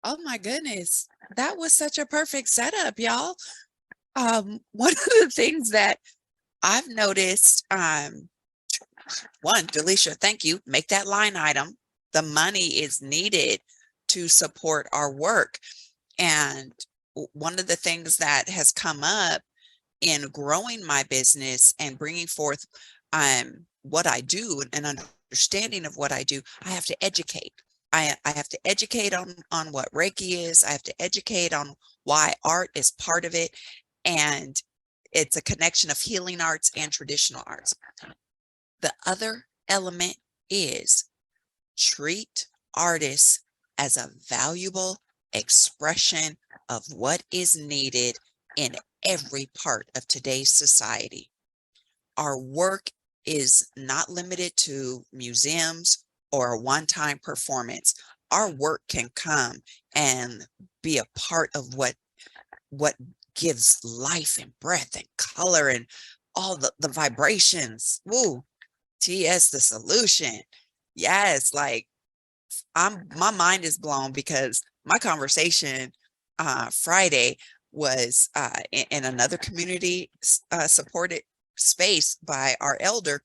Oh my goodness, that was such a perfect setup, y'all. One of the things that I've noticed, one, Dalisha, thank you. Make that line item. The money is needed to support our work. And one of the things that has come up in growing my business and bringing forth what I do and understanding of what I do, I have to educate. I have to educate on what Reiki is. I have to educate on why art is part of it. And it's a connection of healing arts and traditional arts. The other element is treat artists as a valuable expression of what is needed in every part of today's society. Our work is not limited to museums or a one-time performance. Our work can come and be a part of what gives life and breath and color and all the vibrations. Woo, T.S. The Solution. Yes, like my mind is blown because my conversation Friday was in another community supported space by our elder.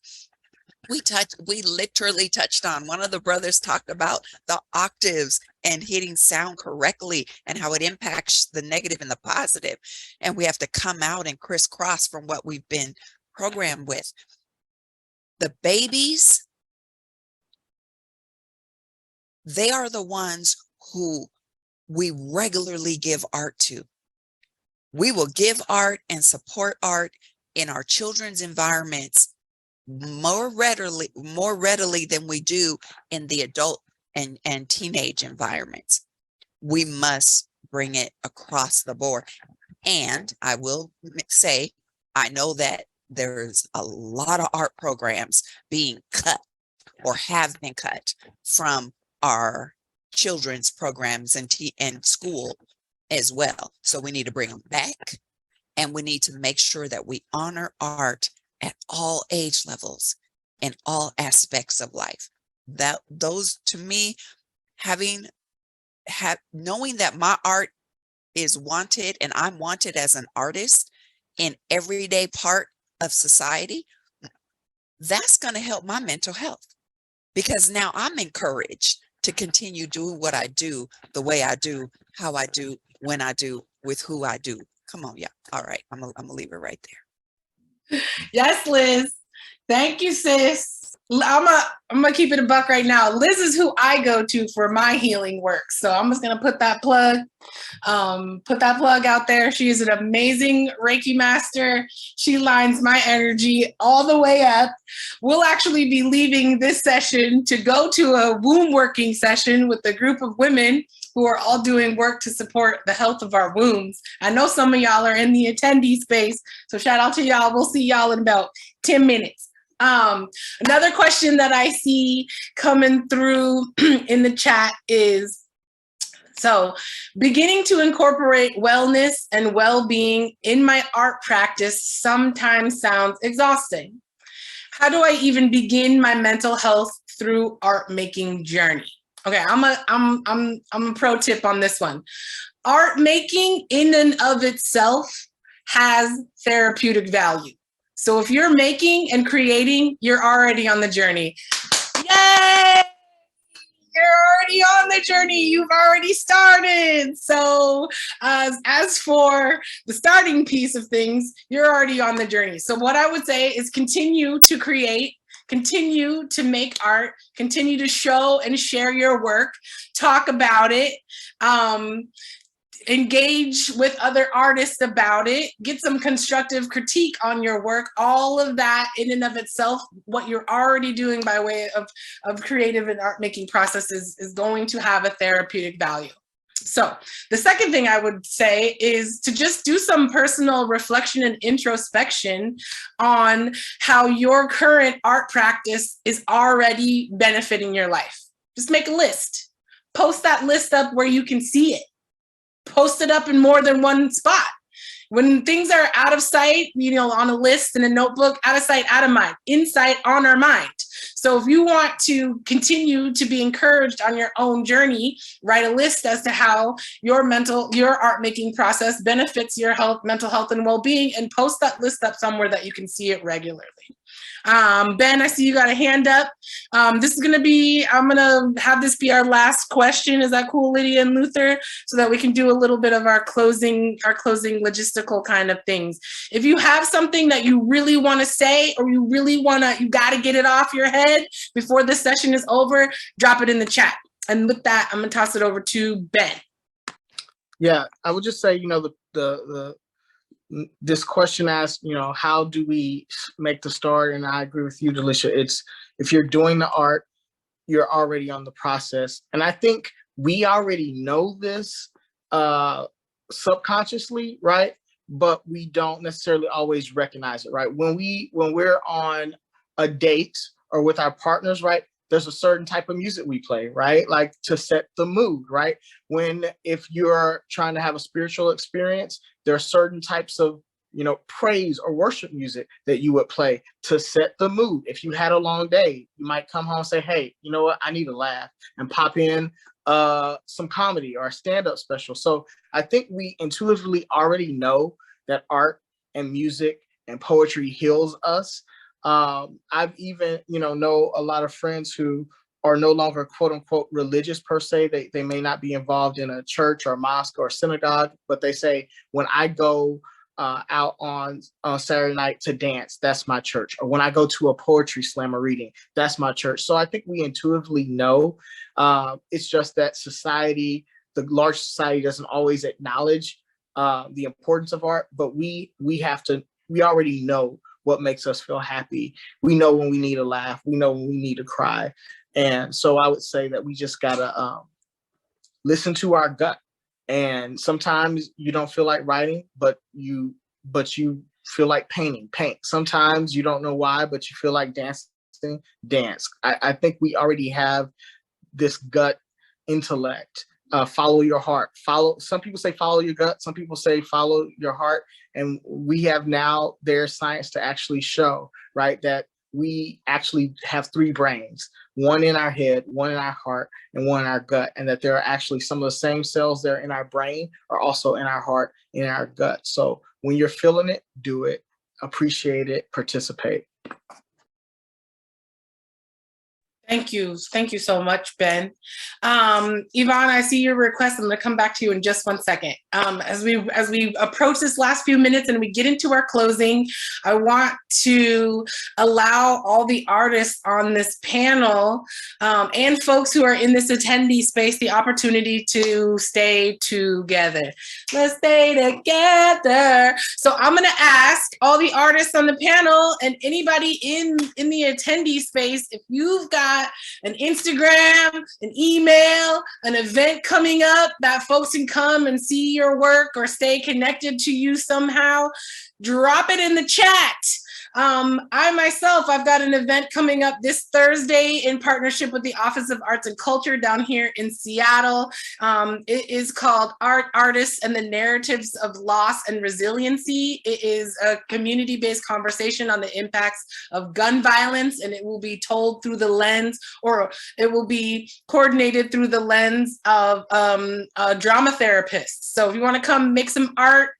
We literally touched on, one of the brothers talked about the octaves and hitting sound correctly and how it impacts the negative and the positive. And we have to come out and crisscross from what we've been programmed with. The babies, they are the ones who we regularly give art to. We will give art and support art in our children's environments more readily than we do in the adult and teenage environments. We must bring it across the board. And I will say, I know that there's a lot of art programs being cut or have been cut from our children's programs and school as well. So we need to bring them back, and we need to make sure that we honor art at all age levels and all aspects of life. Those to me, knowing that my art is wanted and I'm wanted as an artist in everyday part of society, that's going to help my mental health, because now I'm encouraged to continue doing what I do, the way I do, how I do, when I do, with who I do. Come on, yeah. All right, I'm gonna leave it right there. Yes, Liz. Thank you, sis. I'm gonna keep it a buck right now. Liz is who I go to for my healing work. So I'm just gonna put that plug out there. She is an amazing Reiki master. She lines my energy all the way up. We'll actually be leaving this session to go to a womb working session with a group of women who are all doing work to support the health of our wombs. I know some of y'all are in the attendee space, so shout out to y'all. We'll see y'all in about 10 minutes. Another question that I see coming through in the chat is, so beginning to incorporate wellness and well-being in my art practice sometimes sounds exhausting. How do I even begin my mental health through art making journey? Okay, I'm a pro tip on this one. Art making in and of itself has therapeutic value. So if you're making and creating, you're already on the journey. Yay! You're already on the journey. You've already started. So as for the starting piece of things, you're already on the journey. So what I would say is continue to create, continue to make art, continue to show and share your work, talk about it, engage with other artists about it, get some constructive critique on your work. All of that in and of itself, what you're already doing by way of creative and art making processes is going to have a therapeutic value. So the second thing I would say is to just do some personal reflection and introspection on how your current art practice is already benefiting your life. Just make a list. Post that list up where you can see it. Post it up in more than one spot. When things are out of sight, on a list in a notebook, out of sight, out of mind, insight on our mind. So if you want to continue to be encouraged on your own journey, write a list as to how your art making process benefits your mental health and well-being, and post that list up somewhere that you can see it regularly. Ben, I see you got a hand up. I'm gonna have this be our last question. Is that cool, Lydia and Luther? So that we can do a little bit of our closing logistical kind of things. If you have something that you really want to say, or you got to get it off your head before this session is over, drop it in the chat. And with that, I'm gonna toss it over to Ben. Yeah, I would just say, this question asks, how do we make the start? And I agree with you, Dalisha. It's, if you're doing the art, you're already on the process. And I think we already know this subconsciously, right? But we don't necessarily always recognize it, right? When we're on a date or with our partners, right, there's a certain type of music we play, right? Like to set the mood, right? If you're trying to have a spiritual experience, there are certain types of, praise or worship music that you would play to set the mood. If you had a long day, you might come home and say, hey, you know what? I need a laugh, and pop in some comedy or a stand-up special. So I think we intuitively already know that art and music and poetry heals us. I've even, know a lot of friends who are no longer quote unquote religious per se. They may not be involved in a church or mosque or synagogue, but they say, when I go out on Saturday night to dance, that's my church. Or when I go to a poetry slam or reading, that's my church. So I think we intuitively know. It's just that society, the large society, doesn't always acknowledge the importance of art, but we already know what makes us feel happy. We know when we need a laugh. We know when we need to cry. And so I would say that we just gotta listen to our gut. And sometimes you don't feel like writing, but you feel like painting, paint. Sometimes you don't know why, but you feel like dancing, dance. I think we already have this gut intellect. Follow your heart. Some people say follow your gut. Some people say follow your heart. And we have now, there's science to actually show, right, that we actually have three brains, one in our head, one in our heart, and one in our gut. And that there are actually some of the same cells that are in our brain are also in our heart, in our gut. So when you're feeling it, do it, appreciate it, participate. Thank you. Thank you so much, Ben. Yvonne, I see your request. I'm going to come back to you in just 1 second. As we approach this last few minutes and we get into our closing, I want to allow all the artists on this panel and folks who are in this attendee space the opportunity to stay together. Let's stay together. So I'm going to ask all the artists on the panel and anybody in the attendee space, if you've got an Instagram, an email, an event coming up that folks can come and see your work or stay connected to you somehow, drop it in the chat. I myself, I've got an event coming up this Thursday in partnership with the Office of Arts and Culture down here in Seattle. It is called Art, Artists, and the Narratives of Loss and Resiliency. It is a community-based conversation on the impacts of gun violence, and it will be told through the lens, or it will be coordinated through the lens of a drama therapist. So if you want to come make some art,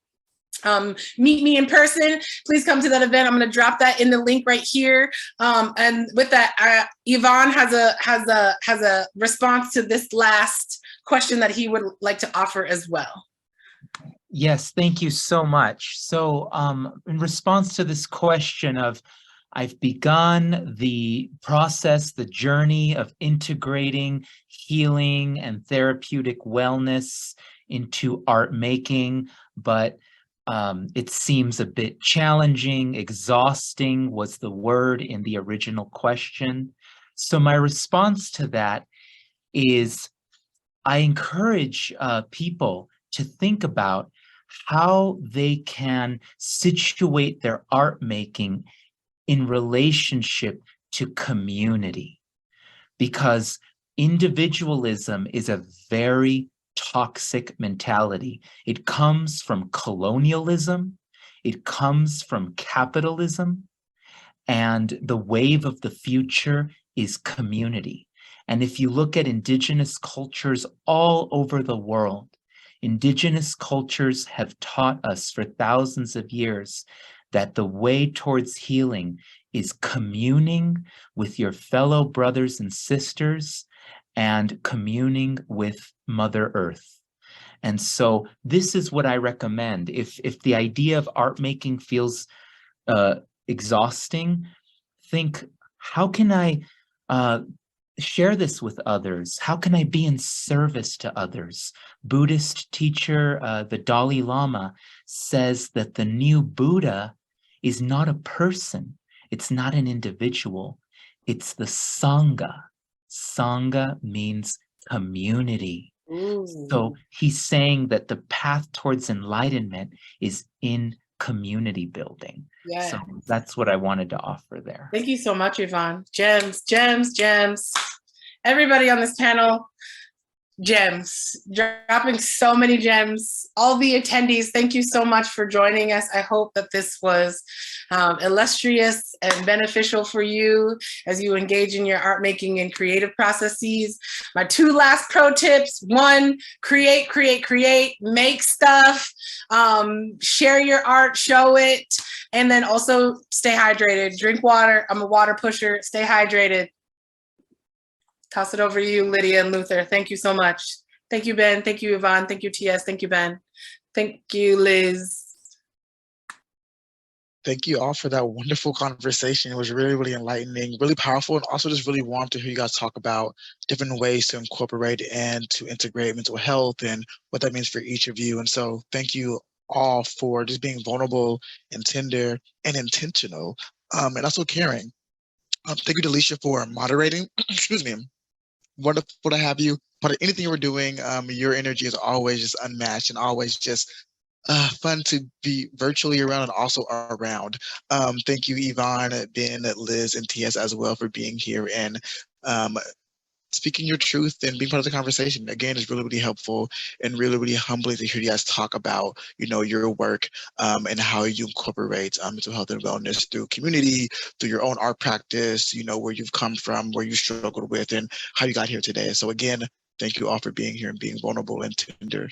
meet me in person, please come to that event. I'm going to drop that in the link right here. And with that, Yvonne has a response to this last question that he would like to offer as well. Yes, thank you so much. So in response to this question of, I've begun the process, the journey of integrating healing and therapeutic wellness into art making, but it seems a bit challenging, exhausting was the word in the original question. So my response to that is I encourage people to think about how they can situate their art making in relationship to community, because individualism is a very toxic mentality. It comes from colonialism, it comes from capitalism, and the wave of the future is community. And if you look at indigenous cultures all over the world, indigenous cultures have taught us for thousands of years that the way towards healing is communing with your fellow brothers and sisters and communing with Mother Earth. And so this is what I recommend. If the idea of art making feels exhausting, think, how can I share this with others? How can I be in service to others? Buddhist teacher, the Dalai Lama, says that the new Buddha is not a person. It's not an individual. It's the Sangha. Sangha means community. Ooh. So he's saying that the path towards enlightenment is in community building. Yes. So that's what I wanted to offer there. Thank you so much, Yvonne. Gems, gems, gems. Everybody on this panel, gems, dropping so many gems. All the attendees, thank you so much for joining us. I hope that this was illustrious and beneficial for you as you engage in your art making and creative processes. My two last pro tips: one, create, make stuff, share your art, show it, and then also stay hydrated, drink water. I'm a water pusher, stay hydrated. Toss it over to you, Lydia and Luther. Thank you so much. Thank you, Ben. Thank you, Yvonne. Thank you, T.S. Thank you, Ben. Thank you, Liz. Thank you all for that wonderful conversation. It was really, really enlightening, really powerful, and also just really warm to hear you guys talk about different ways to incorporate and to integrate mental health and what that means for each of you. And so thank you all for just being vulnerable and tender and intentional, and also caring. Thank you, Dalisha, for moderating. Excuse me. Wonderful to have you. But anything you were doing, your energy is always just unmatched and always just fun to be virtually around and also around. Thank you, Yvonne, Ben, Liz, and T.S. as well for being here and speaking your truth and being part of the conversation. Again, it's really, really helpful and really, really humbling to hear you guys talk about, your work and how you incorporate mental health and wellness through community, through your own art practice, where you've come from, where you struggled with, and how you got here today. So again, thank you all for being here and being vulnerable and tender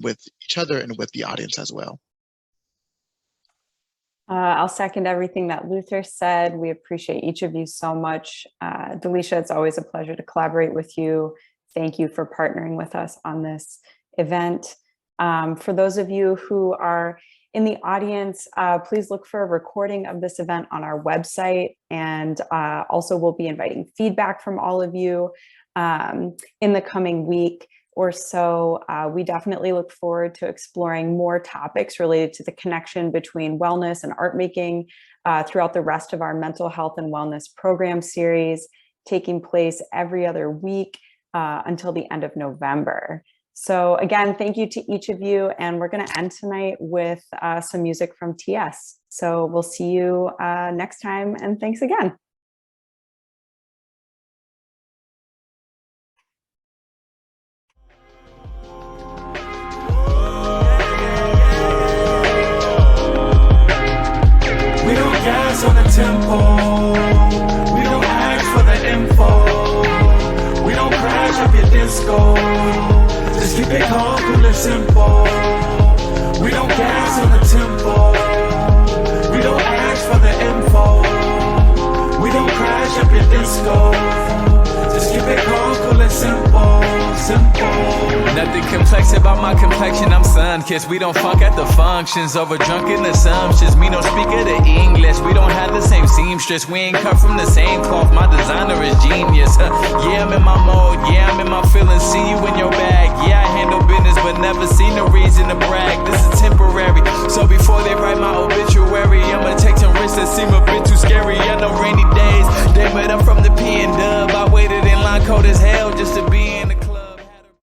with each other and with the audience as well. I'll second everything that Luther said. We appreciate each of you so much. Dalisha, it's always a pleasure to collaborate with you. Thank you for partnering with us on this event. For those of you who are in the audience, please look for a recording of this event on our website. And also we'll be inviting feedback from all of you in the coming week or so. We definitely look forward to exploring more topics related to the connection between wellness and art making throughout the rest of our mental health and wellness program series, taking place every other week until the end of November. So again, thank you to each of you. And we're going to end tonight with some music from TS. So we'll see you next time. And thanks again. We don't gas on the tempo. We don't ask for the info. We don't crash up your disco. Just keep it calm, cool and simple. We don't gas on the tempo. We don't ask for the info. We don't crash up your disco. Just keep it calm, cool and simple, simple. Nothing complex about my complexion, I'm sun-kissed. We don't funk at the functions, over drunken assumptions. Me no speaker the English, we don't have the same seamstress. We ain't cut from the same cloth, my designer is genius. Yeah, I'm in my mode, yeah, I'm in my feelings. See you in your bag, yeah, I handle business, but never seen a reason to brag. This is temporary, so before they write my obituary, I'ma take some risks that seem a bit too scary. I know rainy days, they made up from the P and dub. I waited in line cold as hell just to be in the